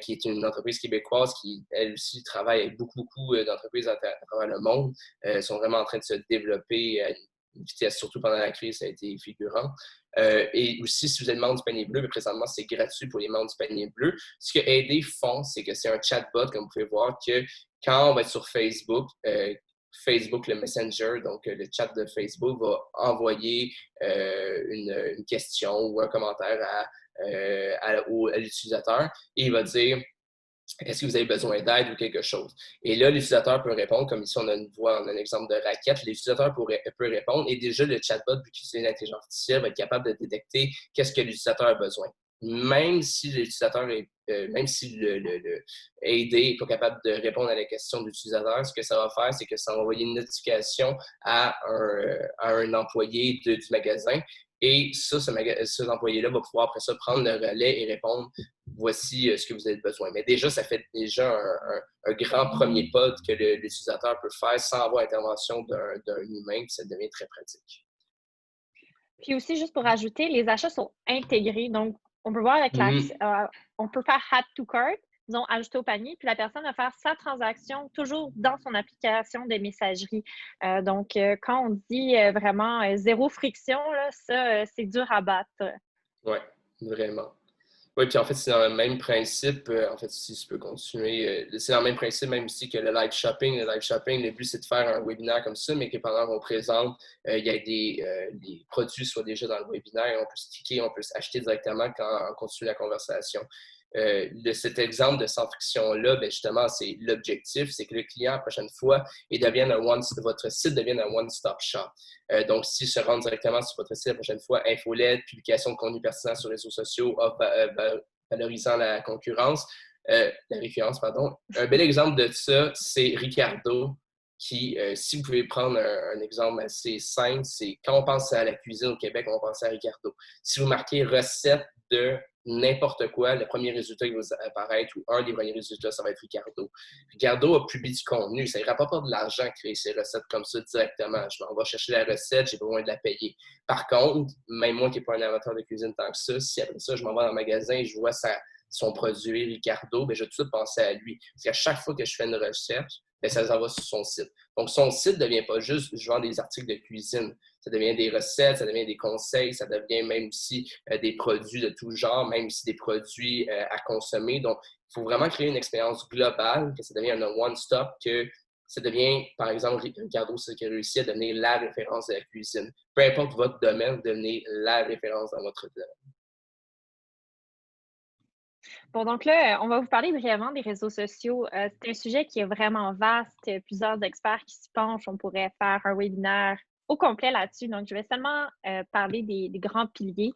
Qui est une entreprise québécoise qui, elle aussi, travaille avec beaucoup d'entreprises à travers le monde. Ils sont vraiment en train de se développer à une vitesse, surtout pendant la crise, ça a été figurant. Et aussi, si vous êtes membre du panier bleu, mais présentement, c'est gratuit pour les membres du panier bleu. Ce que Aider font, c'est que c'est un chatbot, comme vous pouvez voir, que quand on va être sur Facebook, Facebook, le Messenger, donc le chat de Facebook, va envoyer une question ou un commentaire à l'utilisateur et il va dire est-ce que vous avez besoin d'aide ou quelque chose? Et là, l'utilisateur peut répondre, comme ici on a une voix, on a un exemple de raquette, l'utilisateur peut répondre et déjà le chatbot, vu qu'il utilise l'intelligence artificielle, va être capable de détecter qu'est-ce que l'utilisateur a besoin. Même si l'utilisateur même si le AD n'est pas capable de répondre à la question de l'utilisateur, ce que ça va faire, c'est que ça va envoyer une notification à un employé du magasin. Et ça, cet employé-là va pouvoir après ça prendre le relais et répondre voici ce que vous avez besoin. Mais déjà, ça fait déjà un grand premier pas que l'utilisateur peut faire sans avoir intervention d'un humain, puis ça devient très pratique. Puis aussi, juste pour ajouter, les achats sont intégrés. Donc, on peut voir avec on peut faire add to cart, disons, ajouter au panier, puis la personne va faire sa transaction toujours dans son application de messagerie. Donc, quand on dit vraiment zéro friction, là, ça, c'est dur à battre. Oui, vraiment. Oui, puis en fait, c'est dans le même principe, en fait, si je peux continuer, c'est dans le même principe même ici que le live shopping. Le live shopping, le but, c'est de faire un webinaire comme ça, mais que pendant qu'on présente, il y a des produits soient déjà dans le webinaire, on peut se cliquer, on peut s'acheter directement quand on continue la conversation. Cet exemple de sans friction-là, bien justement, c'est l'objectif, c'est que le client, la prochaine fois, votre site devienne un one-stop shop. Donc, s'il se rend directement sur votre site la prochaine fois, infolette, publication de contenu pertinent sur les réseaux sociaux, valorisant la récurrence, pardon. Un bel exemple de ça, c'est Ricardo, qui, si vous pouvez prendre un exemple assez simple, c'est quand on pense à la cuisine au Québec, on pense à Ricardo. Si vous marquez recette de n'importe quoi, le premier résultat qui va apparaître ou un des premiers résultats, ça va être Ricardo. Ricardo a publié du contenu. Ça ne rapporte pas de l'argent à créer ces recettes comme ça directement. Je m'en vais chercher la recette, j'ai besoin de la payer. Par contre, même moi qui n'ai pas un amateur de cuisine tant que ça, si après ça, je m'en vais dans le magasin et je vois son produit Ricardo, bien, je vais tout de suite penser à lui. Parce qu'à chaque fois que je fais une recherche, bien, ça s'en va sur son site. Donc, son site ne devient pas juste je vends des articles de cuisine. Ça devient des recettes, ça devient des conseils, ça devient même aussi des produits de tout genre, même aussi des produits à consommer. Donc, il faut vraiment créer une expérience globale, que ça devienne un one-stop, que ça devient, par exemple, Ricardo, c'est qui a réussi à devenir la référence de la cuisine. Peu importe votre domaine, devenez la référence dans votre domaine. Bon, donc là, on va vous parler brièvement des réseaux sociaux. C'est un sujet qui est vraiment vaste. Plusieurs experts qui s'y penchent. On pourrait faire un webinaire au complet là-dessus. Donc, je vais seulement parler des grands piliers,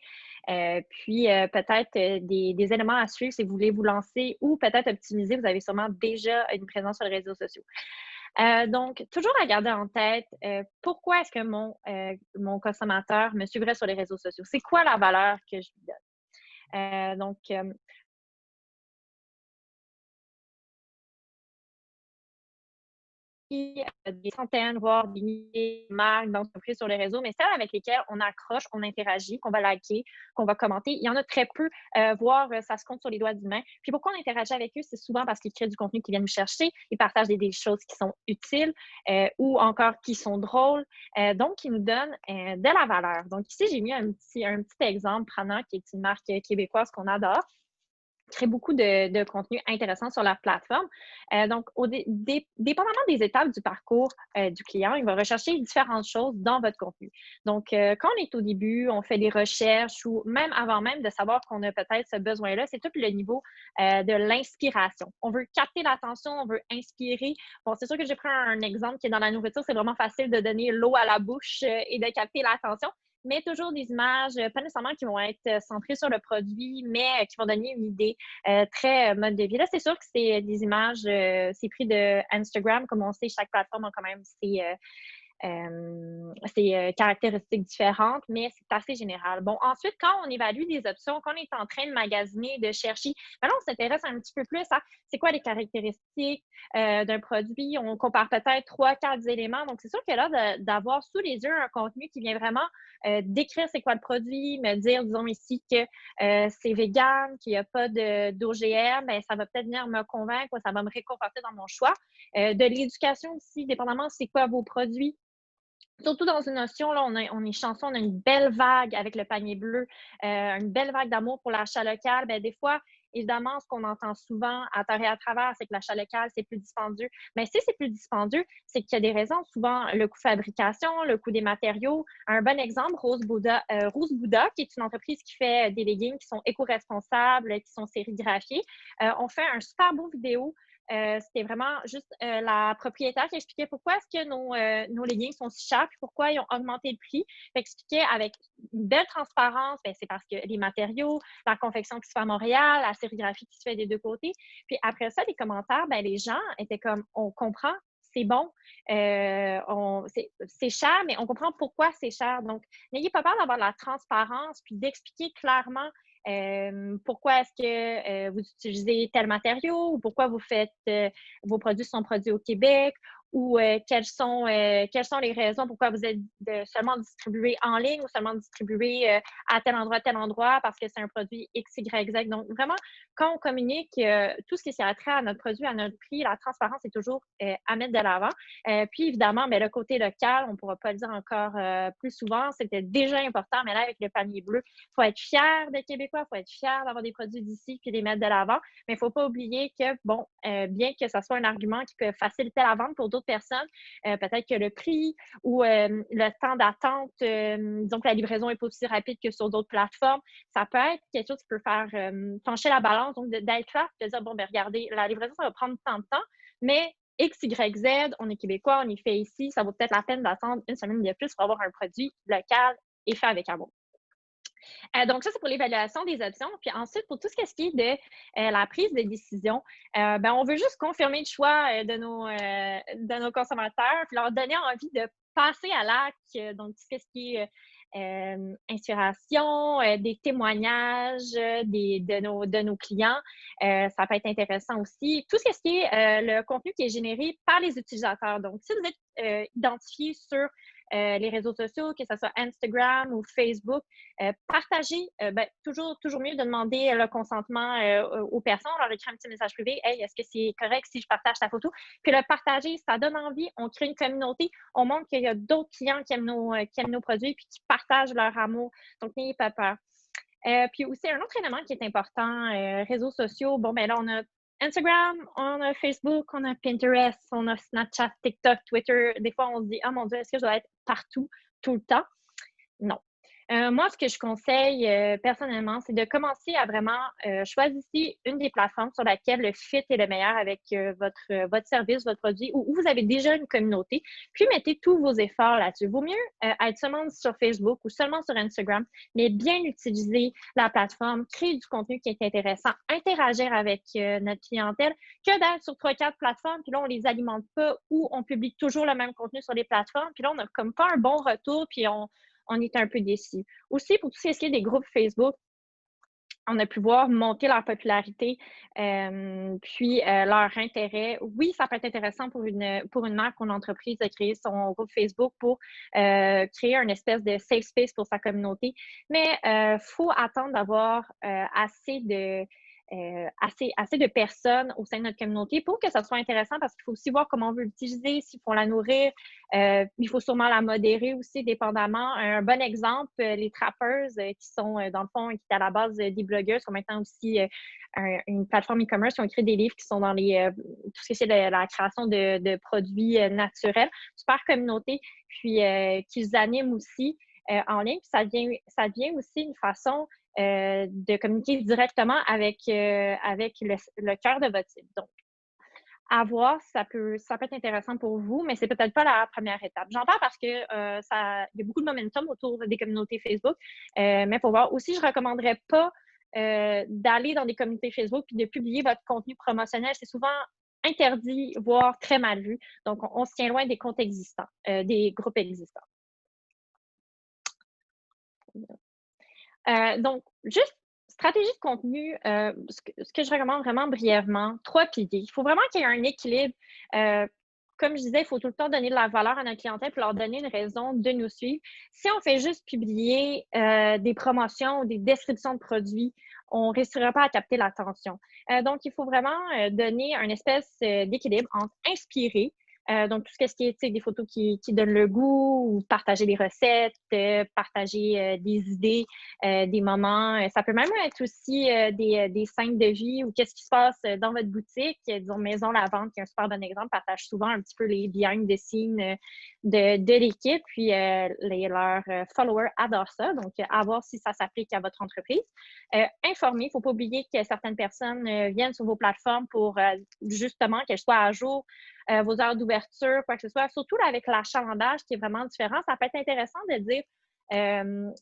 puis peut-être des éléments à suivre si vous voulez vous lancer ou peut-être optimiser. Vous avez sûrement déjà une présence sur les réseaux sociaux. Donc, toujours à garder en tête, pourquoi est-ce que mon consommateur me suivrait sur les réseaux sociaux? C'est quoi la valeur que je lui donne? Donc, des centaines, voire des milliers de marques d'entreprises sur les réseaux, mais celles avec lesquelles on accroche, on interagit, qu'on va liker, qu'on va commenter, il y en a très peu, voire ça se compte sur les doigts d'une main. Puis pourquoi on interagit avec eux? C'est souvent parce qu'ils créent du contenu qui vient nous chercher, ils partagent des choses qui sont utiles ou encore qui sont drôles, donc ils nous donnent de la valeur. Donc ici, j'ai mis un petit exemple, Prana, qui est une marque québécoise qu'on adore, crée beaucoup de contenu intéressant sur la plateforme. Donc, dépendamment des étapes du parcours du client, il va rechercher différentes choses dans votre contenu. Donc, quand on est au début, on fait des recherches ou même avant même de savoir qu'on a peut-être ce besoin-là, c'est tout le niveau de l'inspiration. On veut capter l'attention, on veut inspirer. Bon, c'est sûr que j'ai pris un exemple qui est dans la nourriture. C'est vraiment facile de donner l'eau à la bouche et de capter l'attention, mais toujours des images, pas nécessairement qui vont être centrées sur le produit, mais qui vont donner une idée très mode de vie. Là, c'est sûr que c'est des images, c'est pris de Instagram. Comme on sait, chaque plateforme a quand même ses caractéristiques différentes, mais c'est assez général. Bon, ensuite, quand on évalue des options, quand on est en train de magasiner, de chercher, maintenant, on s'intéresse un petit peu plus à c'est quoi les caractéristiques d'un produit. On compare peut-être 3-4 éléments. Donc, c'est sûr que là, d'avoir sous les yeux un contenu qui vient vraiment décrire c'est quoi le produit, me dire, disons ici, que c'est vegan, qu'il n'y a pas d'OGM, bien, ça va peut-être venir me convaincre, ça va me réconforter dans mon choix. De l'éducation aussi, dépendamment c'est quoi vos produits. Surtout dans une notion, là, on est chanceux, on a une belle vague avec le panier bleu, une belle vague d'amour pour l'achat local. Bien, des fois, évidemment, ce qu'on entend souvent à tort et à travers, c'est que l'achat local, c'est plus dispendieux. Mais si c'est plus dispendieux, c'est qu'il y a des raisons. Souvent, le coût de fabrication, le coût des matériaux. Un bon exemple, Rose Bouddha, qui est une entreprise qui fait des leggings qui sont éco-responsables, qui sont sérigraphiés. On fait un super beau vidéo. C'était vraiment juste la propriétaire qui expliquait pourquoi est-ce que nos leggings sont si chers, puis pourquoi ils ont augmenté le prix. Elle expliquait avec une belle transparence, bien, c'est parce que les matériaux, la confection qui se fait à Montréal, la sérigraphie qui se fait des deux côtés. Puis après ça, les commentaires, bien, les gens étaient comme, on comprend, c'est bon, c'est cher, mais on comprend pourquoi c'est cher. Donc, n'ayez pas peur d'avoir de la transparence, puis d'expliquer clairement pourquoi est-ce que vous utilisez tel matériau ou pourquoi vous faites vos produits sont produits au Québec ou quelles sont les raisons pourquoi vous êtes seulement distribué en ligne ou seulement distribué à tel endroit parce que c'est un produit X, Y, Z. Donc, vraiment, quand on communique tout ce qui s'est attrait à notre produit, à notre prix, la transparence est toujours à mettre de l'avant. Puis, évidemment, bien, le côté local, on ne pourra pas le dire encore plus souvent, c'était déjà important, mais là, avec le panier bleu, il faut être fier de Québécois, il faut être fier d'avoir des produits d'ici puis les mettre de l'avant. Mais il ne faut pas oublier que, bon, bien que ça soit un argument qui peut faciliter la vente pour d'autres personnes, peut-être que le prix ou le temps d'attente, disons que la livraison n'est pas aussi rapide que sur d'autres plateformes, ça peut être quelque chose qui peut faire pencher la balance, donc d'être clair, de dire, bon, bien, regardez, la livraison, ça va prendre tant de temps, mais X, Y, Z, on est québécois, on est fait ici, ça vaut peut-être la peine d'attendre une semaine de plus pour avoir un produit local et fait avec amour. Donc, ça, c'est pour l'évaluation des options. Puis ensuite, pour tout ce qui est de la prise de décision, ben, on veut juste confirmer le choix de nos consommateurs, puis leur donner envie de passer à l'acte. Donc, tout ce qui est inspiration, des témoignages de nos clients. Ça peut être intéressant aussi. Tout ce qui est le contenu qui est généré par les utilisateurs. Donc, si vous êtes identifié sur les réseaux sociaux, que ce soit Instagram ou Facebook, partagez. Ben, toujours mieux de demander le consentement aux personnes. On leur écrit un petit message privé. « Hey, est-ce que c'est correct si je partage ta photo? » Puis le partager, ça donne envie. On crée une communauté. On montre qu'il y a d'autres clients qui aiment nos produits puis qui partagent leur amour. Donc, n'ayez pas peur. Puis aussi, un autre élément qui est important, réseaux sociaux. Bon, ben là, on a Instagram, on a Facebook, on a Pinterest, on a Snapchat, TikTok, Twitter. Des fois, on se dit « Ah mon Dieu, est-ce que je dois être partout, tout le temps? » Non. Moi, ce que je conseille personnellement, c'est de commencer à vraiment choisir une des plateformes sur laquelle le fit est le meilleur avec votre service, votre produit, où vous avez déjà une communauté, puis mettez tous vos efforts là-dessus. Vaut mieux être seulement sur Facebook ou seulement sur Instagram, mais bien utiliser la plateforme, créer du contenu qui est intéressant, interagir avec notre clientèle, que d'être sur 3-4 plateformes, puis là, on les alimente pas ou on publie toujours le même contenu sur les plateformes, puis là, on n'a comme pas un bon retour, puis on est un peu déçus. Aussi, pour tout ce qui est des groupes Facebook, on a pu voir monter leur popularité, puis leur intérêt. Oui, ça peut être intéressant pour une marque ou une entreprise de créer son groupe Facebook pour créer une espèce de safe space pour sa communauté, mais il faut attendre d'avoir assez de personnes au sein de notre communauté pour que ça soit intéressant parce qu'il faut aussi voir comment on veut l'utiliser, s'il faut la nourrir. Il faut sûrement la modérer aussi, dépendamment. Un bon exemple, les trappers qui sont, dans le fond, qui étaient à la base des blogueuses, sont maintenant aussi une plateforme e-commerce qui ont écrit des livres qui sont dans tout ce qui est de la création de produits naturels. Super communauté, puis qu'ils animent aussi en ligne. Puis ça devient aussi une façon de communiquer directement avec le cœur de votre site. Donc, à voir, ça peut être intéressant pour vous, mais c'est peut-être pas la première étape. J'en parle parce que il y a beaucoup de momentum autour des communautés Facebook, mais pour voir aussi, je recommanderais pas d'aller dans des communautés Facebook puis de publier votre contenu promotionnel. C'est souvent interdit, voire très mal vu. Donc, on se tient loin des comptes existants, des groupes existants. Donc, juste stratégie de contenu, ce que je recommande vraiment brièvement, 3 piliers. Il faut vraiment qu'il y ait un équilibre. Comme je disais, il faut tout le temps donner de la valeur à notre clientèle pour leur donner une raison de nous suivre. Si on fait juste publier des promotions ou des descriptions de produits, on ne réussira pas à capter l'attention. Donc, il faut vraiment donner une espèce d'équilibre entre inspirer, donc, tout ce qui est des photos qui donnent le goût, ou partager des recettes, partager des idées, des moments. Ça peut même être aussi des scènes de vie ou qu'est-ce qui se passe dans votre boutique. Disons, Maison La Vente, qui est un super bon exemple, partage souvent un petit peu les behind the scenes de l'équipe. Puis, leurs followers adorent ça. Donc, à voir si ça s'applique à votre entreprise. Informer, il ne faut pas oublier que certaines personnes viennent sur vos plateformes pour justement qu'elles soient à jour, vos heures d'ouverture, quoi que ce soit. Surtout là, avec l'achalandage qui est vraiment différent, ça peut être intéressant de dire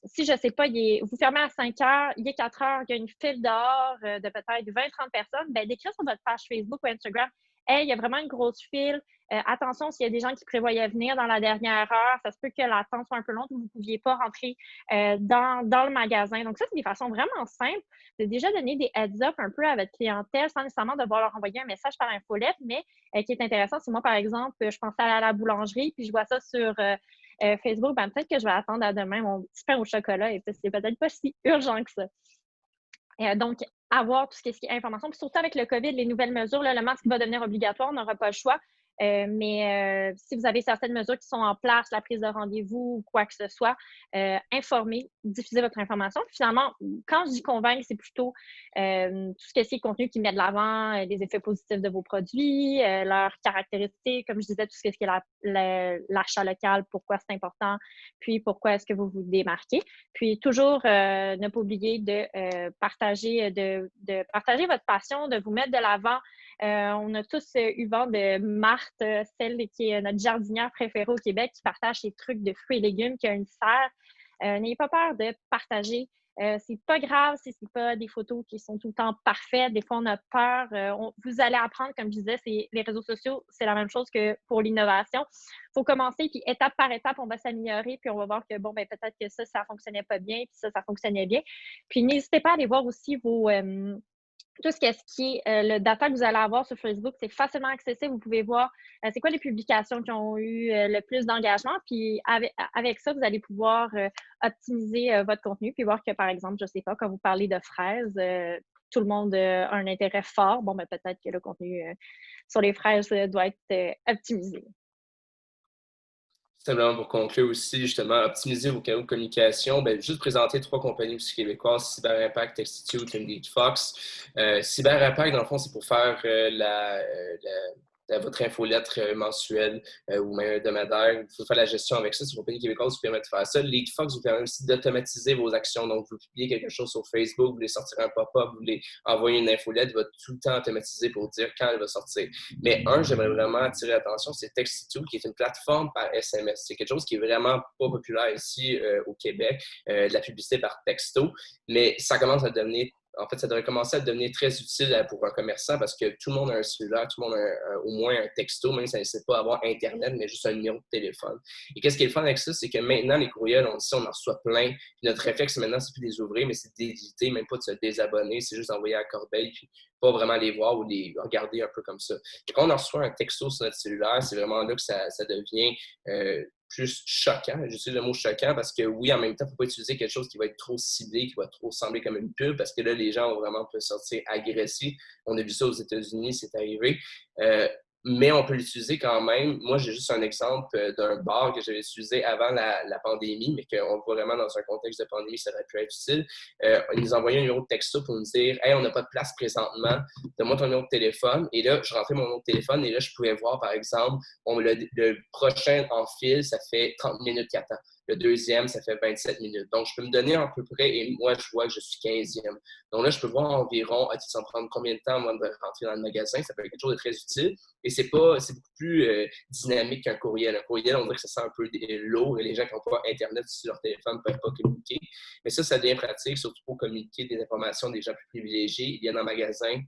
si je ne sais pas, vous fermez à 5 heures, il est 4 heures, il y a une file dehors de peut-être 20-30 personnes, bien, d'écrire sur votre page Facebook ou Instagram, hey, il y a vraiment une grosse file. Attention, s'il y a des gens qui prévoyaient venir dans la dernière heure, ça se peut que l'attente soit un peu longue ou vous ne pouviez pas rentrer dans le magasin. Donc, ça, c'est des façons vraiment simples de déjà donner des heads-up un peu à votre clientèle sans nécessairement devoir leur envoyer un message par infolette, mais qui est intéressant. Si moi, par exemple, je pensais aller à la boulangerie puis je vois ça sur Facebook, ben, peut-être que je vais attendre à demain mon petit pain au chocolat et c'est peut-être pas si urgent que ça. Donc, avoir tout ce qui est information. Puis surtout avec le COVID, les nouvelles mesures, là, le masque va devenir obligatoire, on n'aura pas le choix. Mais si vous avez certaines mesures qui sont en place, la prise de rendez-vous ou quoi que ce soit, informez, diffusez votre information. Puis finalement, quand je dis convaincre, c'est plutôt tout ce qui est contenu qui met de l'avant les effets positifs de vos produits, leurs caractéristiques, comme je disais, tout ce qui est l'achat local, pourquoi c'est important, puis pourquoi est-ce que vous vous démarquez. Puis toujours ne pas oublier de partager votre passion, de vous mettre de l'avant. On a tous eu vent de Marthe, celle qui est notre jardinière préférée au Québec, qui partage ses trucs de fruits et légumes, qui a une serre. N'ayez pas peur de partager. C'est pas grave si c'est pas des photos qui sont tout le temps parfaites. Des fois, on a peur. Vous allez apprendre, comme je disais, les réseaux sociaux, c'est la même chose que pour l'innovation. Il faut commencer, puis étape par étape, on va s'améliorer, puis on va voir que, bon, ben peut-être que ça fonctionnait pas bien, puis ça fonctionnait bien. Puis n'hésitez pas à aller voir aussi tout ce qui est le data que vous allez avoir sur Facebook, c'est facilement accessible. Vous pouvez voir c'est quoi les publications qui ont eu le plus d'engagement. Puis avec ça, vous allez pouvoir optimiser votre contenu. Puis voir que, par exemple, je ne sais pas, quand vous parlez de fraises, tout le monde a un intérêt fort. Bon, ben peut-être que le contenu sur les fraises doit être optimisé. Simplement pour conclure aussi, justement, optimiser vos canaux de communication. Bien, juste présenter 3 compagnies aussi québécoises, Cyber Impact, Textitude, Indeed Fox. Cyber Impact, dans le fond, c'est pour faire votre infolettre mensuelle ou même hebdomadaire. Vous pouvez faire la gestion avec ça. Si votre compagnie québécoise vous permet de faire ça. Leadfox vous permet aussi d'automatiser vos actions. Donc, vous publiez quelque chose sur Facebook, vous voulez sortir un pop-up, vous voulez envoyer une infolette, il va tout le temps automatiser pour dire quand elle va sortir. Mais j'aimerais vraiment attirer l'attention, c'est Text2, qui est une plateforme par SMS. C'est quelque chose qui est vraiment pas populaire ici au Québec, de la publicité par texto, mais ça commence à devenir ça devrait commencer à devenir très utile pour un commerçant parce que tout le monde a un cellulaire, tout le monde a au moins un texto, même si ça ne nécessite pas avoir Internet, mais juste un numéro de téléphone. Et qu'est-ce qui est le fun avec ça, c'est que maintenant, les courriels, on en reçoit plein. Puis notre réflexe maintenant, c'est plus de les ouvrir, mais c'est d'éviter, même pas de se désabonner, c'est juste d'envoyer à la corbeille, puis pas vraiment les voir ou les regarder un peu comme ça. Et quand on reçoit un texto sur notre cellulaire, c'est vraiment là que ça devient plus choquant. J'utilise le mot choquant parce que oui, en même temps, il ne faut pas utiliser quelque chose qui va être trop ciblé, qui va trop sembler comme une pub parce que là, les gens vont vraiment peut sortir agressés. On a vu ça aux États-Unis, c'est arrivé. Mais on peut l'utiliser quand même. Moi, j'ai juste un exemple d'un bar que j'avais utilisé avant la pandémie, mais qu'on le voit vraiment dans un contexte de pandémie, ça aurait pu être utile. Ils nous envoyaient un numéro de texto pour nous dire « Hey, on n'a pas de place présentement, donne-moi ton numéro de téléphone. » Et là, je rentrais mon numéro de téléphone et là, je pouvais voir, par exemple, le prochain en file, ça fait 30 minutes qu'il attend. Le deuxième, ça fait 27 minutes. Donc, je peux me donner à peu près, et moi, je vois que je suis 15e. Donc là, je peux voir environ, ça me prend combien de temps avant de rentrer dans le magasin. Ça peut être quelque chose de très utile. Et c'est beaucoup plus dynamique qu'un courriel. Un courriel, on dirait que ça sent un peu lourd et les gens qui n'ont pas Internet sur leur téléphone ne peuvent pas communiquer. Mais ça devient pratique, surtout pour communiquer des informations des gens plus privilégiés. Ils viennent en magasin.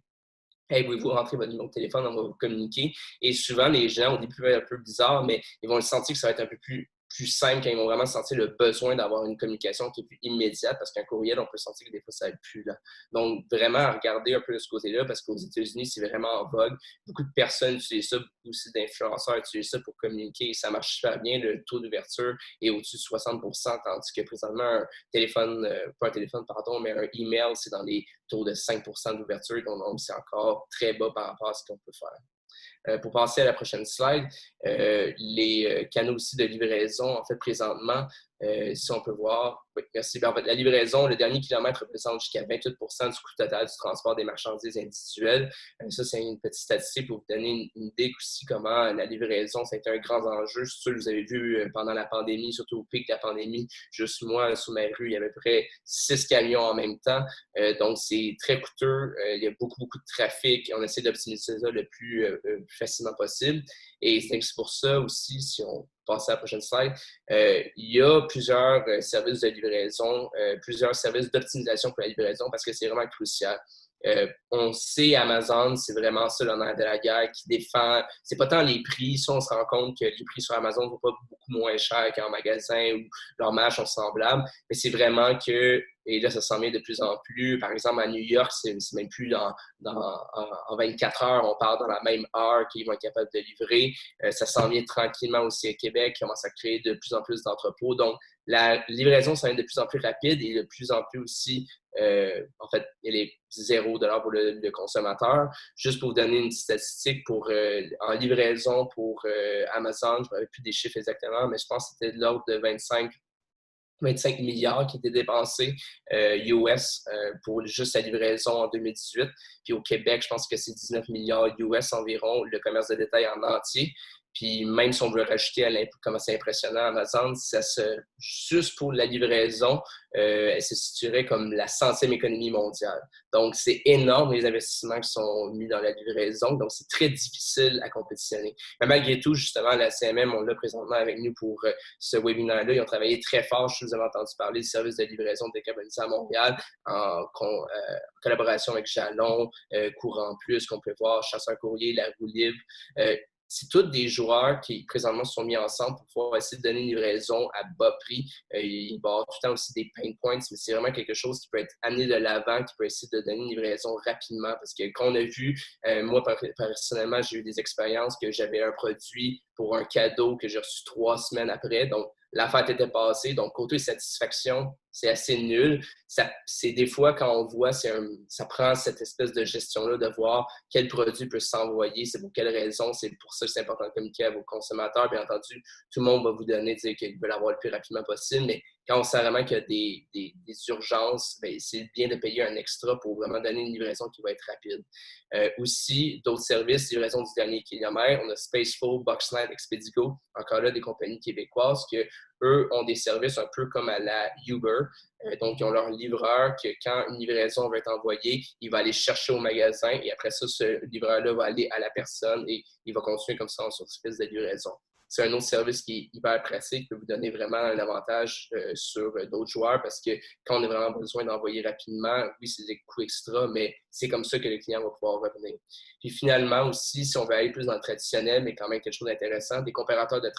Hey, pouvez-vous rentrer votre numéro de téléphone, on va vous communiquer. Et souvent, les gens, au début, un peu bizarre, mais ils vont le sentir que ça va être un peu plus simple quand ils vont vraiment sentir le besoin d'avoir une communication qui est plus immédiate parce qu'un courriel, on peut sentir que des fois, ça va être plus là. Donc, vraiment, regarder un peu de ce côté-là parce qu'aux États-Unis, c'est vraiment en vogue. Beaucoup de personnes utilisent ça, beaucoup aussi d'influenceurs utilisent ça pour communiquer et ça marche super bien. Le taux d'ouverture est au-dessus de 60%, tandis que présentement, un téléphone, pas un téléphone, pardon, mais un email, c'est dans les taux de 5% d'ouverture. Donc, c'est encore très bas par rapport à ce qu'on peut faire. Pour passer à la prochaine slide, les canaux aussi de livraison, en fait, présentement, si on peut voir, oui, merci. En fait, la livraison, le dernier kilomètre représente jusqu'à 28% du coût total du transport des marchandises individuelles. Ça, c'est une petite statistique pour vous donner une idée aussi comment la livraison, ça a été un grand enjeu. Je suis sûr que vous avez vu pendant la pandémie, surtout au pic de la pandémie, juste moi, sous ma rue, il y avait à peu près 6 camions en même temps. Donc, c'est très coûteux. Il y a beaucoup de trafic. On essaie d'optimiser ça le plus facilement possible. Et c'est pour ça aussi, si on passe à la prochaine slide, il y a plusieurs services de livraison, plusieurs services d'optimisation pour la livraison parce que c'est vraiment crucial. On sait Amazon, c'est vraiment ça le nerf de la guerre qui défend. C'est pas tant les prix, ça on se rend compte que les prix sur Amazon ne vont pas beaucoup moins cher qu'en magasin où leurs marges sont semblables, mais c'est vraiment que, et là ça s'en vient de plus en plus, par exemple à New York, c'est même plus en 24 heures, on part dans la même heure qu'ils vont être capables de livrer. Ça s'en vient tranquillement aussi à Québec, qui commence à créer de plus en plus d'entrepôts. Donc, la livraison s'en vient de plus en plus rapide et de plus en plus aussi, en fait, elle est $0 pour le consommateur. Juste pour vous donner une statistique en livraison pour Amazon, je ne me rappelle plus des chiffres exactement, mais je pense que c'était de l'ordre de 25 milliards qui étaient dépensés US pour juste la livraison en 2018. Puis au Québec, je pense que c'est 19 milliards US environ, le commerce de détail en entier. Puis même si on veut rajouter à l'impôt, comment c'est impressionnant Amazon, juste pour la livraison, elle se situerait comme la 100e économie mondiale. Donc, c'est énorme les investissements qui sont mis dans la livraison. Donc, c'est très difficile à compétitionner. Mais malgré tout, justement, la CMM, on l'a présentement avec nous pour ce webinaire-là. Ils ont travaillé très fort. Je vous avais entendu parler du service de livraison décarbonisé à Montréal en collaboration avec Jalon, Courant Plus, qu'on peut voir, Chasseur Courrier, La Roue Libre. C'est tous des joueurs qui, présentement, se sont mis ensemble pour pouvoir essayer de donner une livraison à bas prix. Il va y avoir tout le temps aussi des pain points, mais c'est vraiment quelque chose qui peut être amené de l'avant, qui peut essayer de donner une livraison rapidement. Parce que quand on a vu, moi, personnellement, j'ai eu des expériences que j'avais un produit pour un cadeau que j'ai reçu 3 semaines après. Donc, la fête était passée. Donc, côté satisfaction, c'est assez nul. C'est des fois, quand on voit, ça prend cette espèce de gestion-là de voir quel produit peut s'envoyer, c'est pour quelle raison, c'est pour ça que c'est important de communiquer à vos consommateurs. Bien entendu, tout le monde va vous donner, dire qu'ils veulent l'avoir le plus rapidement possible, mais quand on sait vraiment qu'il y a des urgences, bien, c'est bien de payer un extra pour vraiment donner une livraison qui va être rapide. Aussi, d'autres services, livraison du dernier kilomètre, on a Spaceful, Boxland, Expedigo, encore là des compagnies québécoises que eux ont des services un peu comme à la Uber. Donc, ils ont leur livreur que quand une livraison va être envoyée, il va aller chercher au magasin et après ça, ce livreur-là va aller à la personne et il va continuer comme ça en service de livraison. C'est un autre service qui est hyper pratique, qui peut vous donner vraiment un avantage sur d'autres joueurs parce que quand on a vraiment besoin d'envoyer rapidement, oui, c'est des coûts extra, mais c'est comme ça que le client va pouvoir revenir. Puis finalement aussi, si on veut aller plus dans le traditionnel, mais quand même quelque chose d'intéressant, des comparateurs de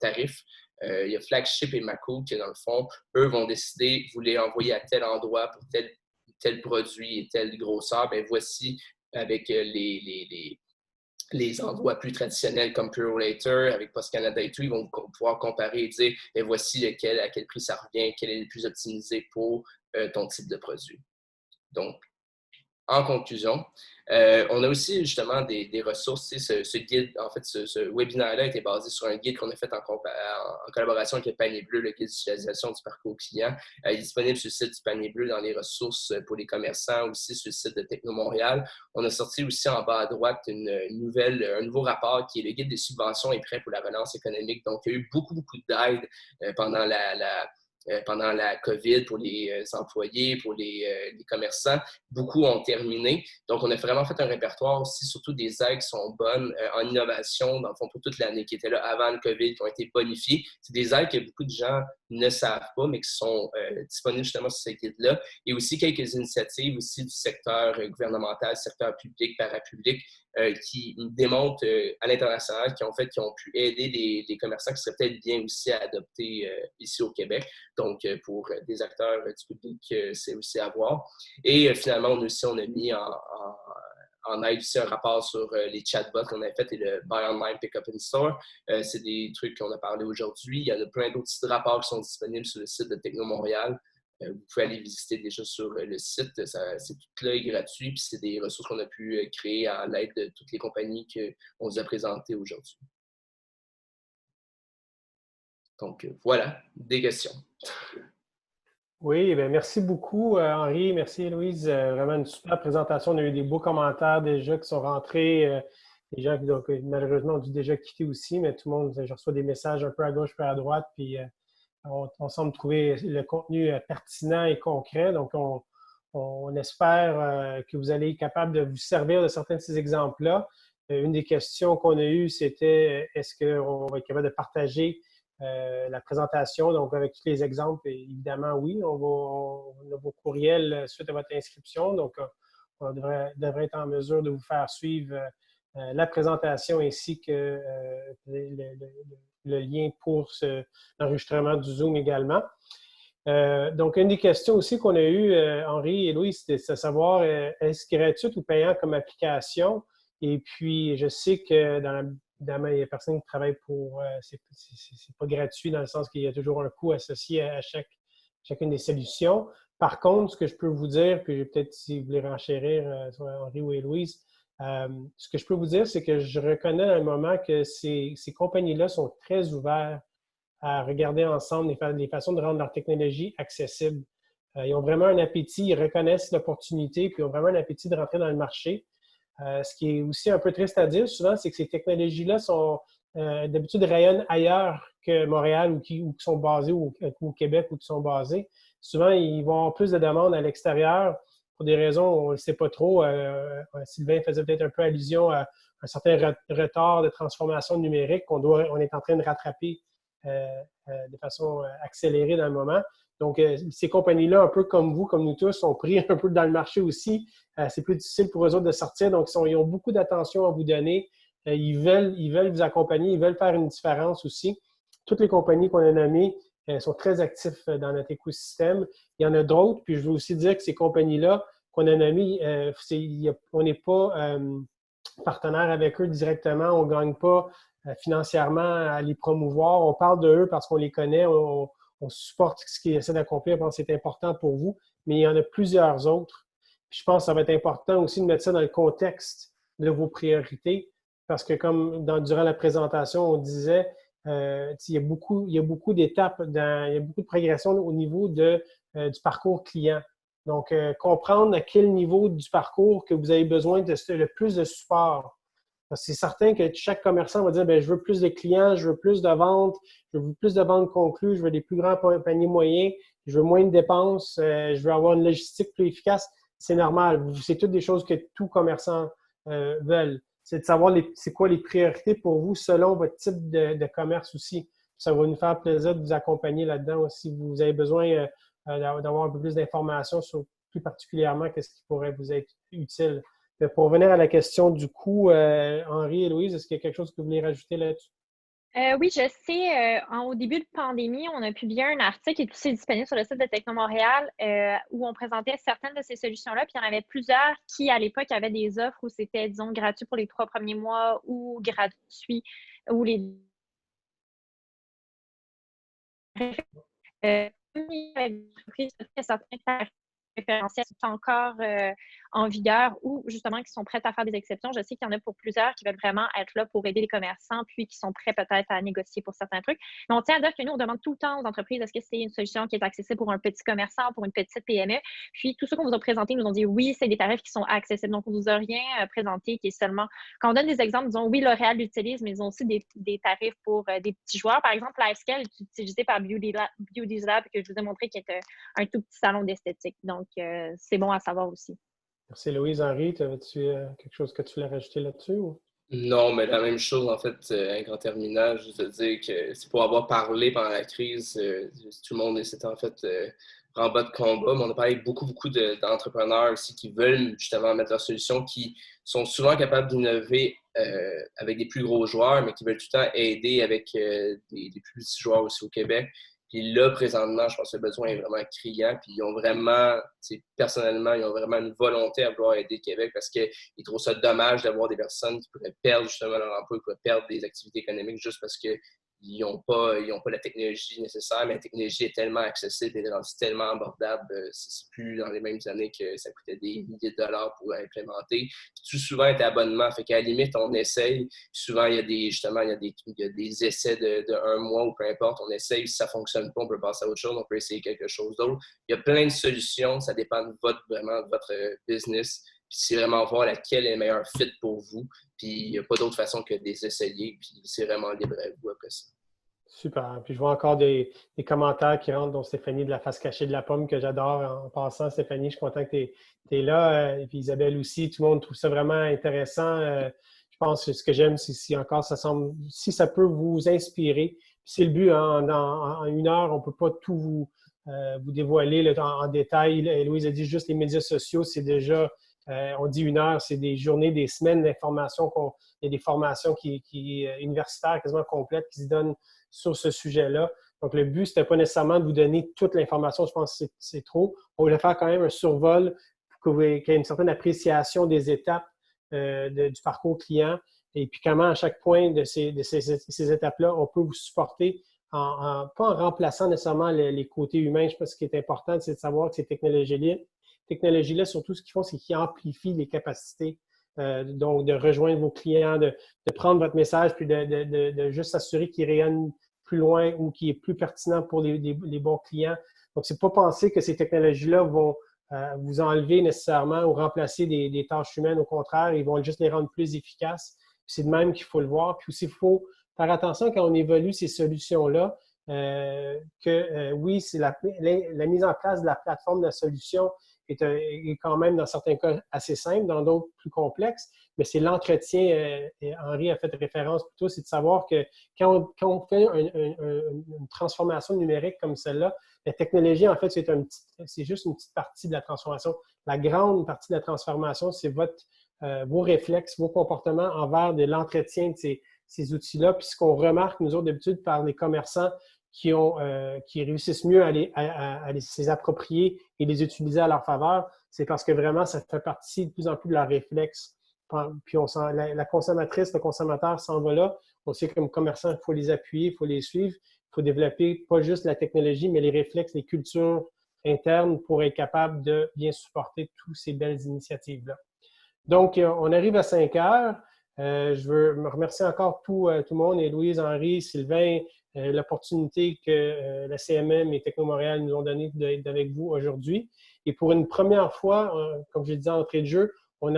tarifs. Il y a Flagship et Mako qui, dans le fond, eux vont décider, vous les envoyer à tel endroit pour tel produit et telle grosseur. Bien, voici avec les envois plus traditionnels comme Purolator, avec Post Canada et tout, ils vont pouvoir comparer et dire bien, voici à quel prix ça revient, quel est le plus optimisé pour ton type de produit. Donc, en conclusion, on a aussi justement des ressources. Ce guide, en fait, ce webinaire-là a été basé sur un guide qu'on a fait en collaboration avec le Panier Bleu, le guide d'utilisation du parcours client. Il est disponible sur le site du Panier Bleu dans les ressources pour les commerçants, aussi sur le site de Techno Montréal. On a sorti aussi en bas à droite un nouveau rapport qui est le guide des subventions et prêts pour la relance économique. Donc, il y a eu beaucoup d'aide pendant la COVID pour les employés, pour les commerçants. Beaucoup ont terminé. Donc, on a vraiment fait un répertoire aussi, surtout des aides qui sont bonnes en innovation, dans le fond, pour toute l'année, qui étaient là avant le COVID, qui ont été bonifiées. C'est des aides que beaucoup de gens ne savent pas, mais qui sont disponibles justement sur ce guide-là. Et aussi quelques initiatives aussi du secteur gouvernemental, secteur public, parapublic, qui démontrent à l'international, qui ont pu aider les commerçants qui seraient peut-être bien aussi à adopter ici au Québec. Donc, pour des acteurs du public, c'est aussi à voir. Et finalement, on a mis en aide aussi un rapport sur les chatbots qu'on a fait et le Buy Online, Pick Up in Store. C'est des trucs qu'on a parlé aujourd'hui. Il y en a plein d'autres types de rapports qui sont disponibles sur le site de Techno Montréal. Vous pouvez aller visiter déjà sur le site. C'est tout là est gratuit. Puis c'est des ressources qu'on a pu créer à l'aide de toutes les compagnies qu'on vous a présentées aujourd'hui. Donc, voilà, des questions. Oui, bien, merci beaucoup, Henri. Merci, Héloïse. Vraiment une super présentation. On a eu des beaux commentaires déjà qui sont rentrés. Les gens qui, malheureusement, ont dû déjà quitter aussi, mais tout le monde, je reçois des messages un peu à gauche, un peu à droite. Puis, on semble trouver le contenu pertinent et concret. Donc, on espère que vous allez être capable de vous servir de certains de ces exemples-là. Une des questions qu'on a eues, c'était est-ce qu'on va être capable de partager la présentation, donc avec tous les exemples, évidemment, oui. On a vos courriels suite à votre inscription, donc on devrait être en mesure de vous faire suivre la présentation ainsi que le lien pour l'enregistrement du Zoom également. Donc, une des questions aussi qu'on a eues, Henri et Louis, c'était de savoir est-ce gratuit ou payant comme application? Et puis, je sais que évidemment, il y a personne qui travaille pour... c'est pas gratuit dans le sens qu'il y a toujours un coût associé à chacune des solutions. Par contre, ce que je peux vous dire, puis peut-être si vous voulez renchérir, soit Henri ou Héloïse, ce que je peux vous dire, c'est que je reconnais à un moment que ces compagnies-là sont très ouvertes à regarder ensemble les façons de rendre leur technologie accessible. Ils ont vraiment un appétit, ils reconnaissent l'opportunité, puis ils ont vraiment un appétit de rentrer dans le marché. Ce qui est aussi un peu triste à dire souvent, c'est que ces technologies-là sont d'habitude rayonnent ailleurs que Montréal ou qui sont basées ou au Québec ou qui sont basées. Souvent, ils vont avoir plus de demandes à l'extérieur pour des raisons, on ne le sait pas trop. Sylvain faisait peut-être un peu allusion à un certain retard de transformation numérique on est en train de rattraper de façon accélérée dans le moment. Donc, ces compagnies-là, un peu comme vous, comme nous tous, sont pris un peu dans le marché aussi. C'est plus difficile pour eux autres de sortir. Donc, ils ont beaucoup d'attention à vous donner. Ils veulent vous accompagner. Ils veulent faire une différence aussi. Toutes les compagnies qu'on a nommées sont très actifs dans notre écosystème. Il y en a d'autres. Puis, je veux aussi dire que ces compagnies-là qu'on a nommées, on n'est pas partenaire avec eux directement. On ne gagne pas financièrement à les promouvoir. On parle de eux parce qu'on les connaît. On on supporte ce qu'ils essaient d'accomplir, je pense que c'est important pour vous, mais il y en a plusieurs autres. Puis je pense que ça va être important aussi de mettre ça dans le contexte de vos priorités, parce que comme durant la présentation, on disait, il y a beaucoup d'étapes, il y a beaucoup de progression au niveau du parcours client. Donc, comprendre à quel niveau du parcours que vous avez besoin de le plus de support. Parce que c'est certain que chaque commerçant va dire, bien, je veux plus de clients, je veux plus de ventes, je veux plus de ventes conclues, je veux des plus grands paniers moyens, je veux moins de dépenses, je veux avoir une logistique plus efficace. C'est normal. C'est toutes des choses que tout commerçant veulent. C'est de savoir c'est quoi les priorités pour vous selon votre type de commerce aussi. Ça va nous faire plaisir de vous accompagner là-dedans si vous avez besoin d'avoir un peu plus d'informations sur plus particulièrement qu'est-ce qui pourrait vous être utile. Mais pour revenir à la question du coût, Henri et Louise, est-ce qu'il y a quelque chose que vous voulez rajouter là-dessus? Oui, je sais, au début de pandémie, on a publié un article qui est aussi disponible sur le site de Techno Montréal où on présentait certaines de ces solutions-là. Puis il y en avait plusieurs qui, à l'époque, avaient des offres où c'était, disons, gratuit pour les 3 premiers mois ou gratuit ou les certains tarifs référentiels sont encore en vigueur ou justement qui sont prêtes à faire des exceptions. Je sais qu'il y en a pour plusieurs qui veulent vraiment être là pour aider les commerçants puis qui sont prêts peut-être à négocier pour certains trucs. Mais on tient à dire que nous, on demande tout le temps aux entreprises est-ce que c'est une solution qui est accessible pour un petit commerçant, pour une petite PME. Puis tous ceux qu'on vous a présentés nous ont dit oui, c'est des tarifs qui sont accessibles. Donc, on ne vous a rien présenté qui est seulement… Quand on donne des exemples, disons oui, L'Oréal l'utilise, mais ils ont aussi des tarifs pour des petits joueurs. Par exemple, LifeScale est utilisé par Beauty Lab que je vous ai montré qui est un tout petit salon d'esthétique. Donc, c'est bon à savoir aussi. Merci Louise. Henri, avais-tu quelque chose que tu voulais rajouter là-dessus? Ou? Non, mais la même chose, en fait, en terminant, je veux dire que c'est pour avoir parlé pendant la crise, tout le monde était en fait en bas de combat, mais on a parlé avec beaucoup d'entrepreneurs aussi qui veulent justement mettre leurs solutions, qui sont souvent capables d'innover avec des plus gros joueurs, mais qui veulent tout le temps aider avec des plus petits joueurs aussi au Québec. Puis là, présentement, je pense que le besoin est vraiment criant. Puis ils ont vraiment, personnellement, ils ont vraiment une volonté à vouloir aider le Québec parce qu'ils trouvent ça dommage d'avoir des personnes qui pourraient perdre justement leur emploi, qui pourraient perdre des activités économiques juste parce qu'ils n'ont pas la technologie nécessaire. Mais la technologie est tellement accessible et rendue tellement abordable. C'est plus dans les mêmes années que ça coûtait des milliers de dollars pour implémenter. Puis tout souvent, c'est abonnement. Fait qu'à la limite, on essaye. Puis souvent, il y a des essais de 1 mois ou peu importe. On essaye. Si ça ne fonctionne pas, on peut passer à autre chose. On peut essayer quelque chose d'autre. Il y a plein de solutions. Ça dépend de votre business. Puis c'est vraiment voir laquelle est le meilleur fit pour vous. Puis il n'y a pas d'autre façon que de les essayer. Puis c'est vraiment libre à vous après ça. Super. Puis je vois encore des commentaires qui rentrent, dont Stéphanie de la face cachée de la pomme, que j'adore. En passant, Stéphanie, je suis content que tu es là. Et puis Isabelle aussi, tout le monde trouve ça vraiment intéressant. Je pense que ce que j'aime, c'est si encore si ça peut vous inspirer. C'est le but, hein, en 1 heure, on ne peut pas tout vous dévoiler en détail. Louise a dit juste les médias sociaux, c'est déjà, on dit 1 heure, c'est des journées, des semaines d'information. Il y a des formations universitaires quasiment complètes qui se donnent sur ce sujet-là. Donc, le but, ce n'était pas nécessairement de vous donner toute l'information. Je pense que c'est trop. On voulait faire quand même un survol pour qu'il y ait une certaine appréciation des étapes du parcours client et puis comment, à chaque point de ces étapes-là, on peut vous supporter, pas en remplaçant nécessairement les côtés humains. Je pense que ce qui est important, c'est de savoir que ces technologies-là, surtout, ce qu'ils font, c'est qu'ils amplifient les capacités. Donc, de rejoindre vos clients, de prendre votre message, puis de juste s'assurer qu'il rayonne plus loin ou qu'il est plus pertinent pour les bons clients. Donc, c'est pas penser que ces technologies-là vont vous enlever nécessairement ou remplacer des tâches humaines. Au contraire, ils vont juste les rendre plus efficaces. C'est de même qu'il faut le voir. Puis aussi, il faut faire attention quand on évalue ces solutions-là, oui, c'est la mise en place de la plateforme de la solution est quand même, dans certains cas, assez simple, dans d'autres plus complexes, mais c'est l'entretien, et Henri a fait référence plutôt, c'est de savoir que quand on fait une transformation numérique comme celle-là, la technologie, en fait, c'est juste une petite partie de la transformation. La grande partie de la transformation, c'est vos réflexes, vos comportements envers de l'entretien de ces outils-là. Puis ce qu'on remarque, nous autres, d'habitude, par les commerçants qui réussissent mieux à les approprier et les utiliser à leur faveur, c'est parce que vraiment, ça fait partie de plus en plus de leur réflexe. Puis la consommatrice, le consommateur s'en va là. On sait que comme commerçant, il faut les appuyer, il faut les suivre, il faut développer pas juste la technologie, mais les réflexes, les cultures internes pour être capable de bien supporter toutes ces belles initiatives-là. Donc, on arrive à 5 heures. Je veux me remercier encore tout le monde, et Louise, Henri, Sylvain, l'opportunité que la CMM et Techno-Montréal nous ont donnée d'être avec vous aujourd'hui. Et pour une première fois, comme je le disais en entrée de jeu, on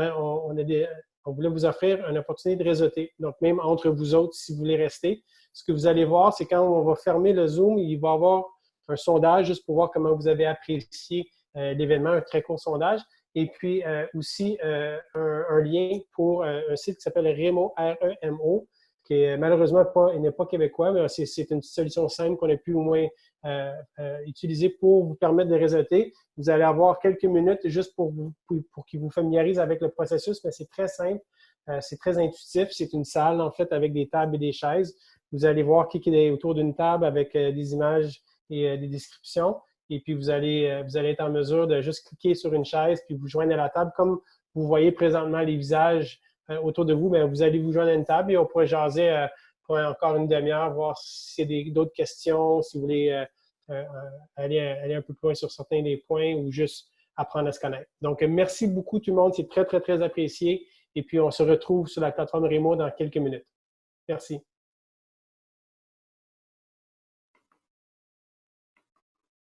voulait vous offrir une opportunité de réseauter. Donc, même entre vous autres, si vous voulez rester, ce que vous allez voir, c'est quand on va fermer le Zoom, il va y avoir un sondage juste pour voir comment vous avez apprécié l'événement, un très court sondage. Et puis aussi un lien pour un site qui s'appelle Remo, R-E-M-O, qui est malheureusement n'est pas québécois, mais c'est une solution simple qu'on a pu au moins utiliser pour vous permettre de réseauter. Vous allez avoir quelques minutes juste pour qu'ils vous familiarisent avec le processus, mais c'est très simple, c'est très intuitif. C'est une salle, en fait, avec des tables et des chaises. Vous allez voir qui est autour d'une table avec des images et des descriptions. Et puis, vous allez être en mesure de juste cliquer sur une chaise puis vous joindre à la table. Comme vous voyez présentement les visages autour de vous, bien, vous allez vous joindre à une table et on pourrait jaser pour encore une demi-heure, voir s'il y a d'autres questions, si vous voulez aller un peu plus loin sur certains des points ou juste apprendre à se connaître. Donc, merci beaucoup tout le monde. C'est très, très, très apprécié. Et puis, on se retrouve sur la plateforme Remo dans quelques minutes. Merci.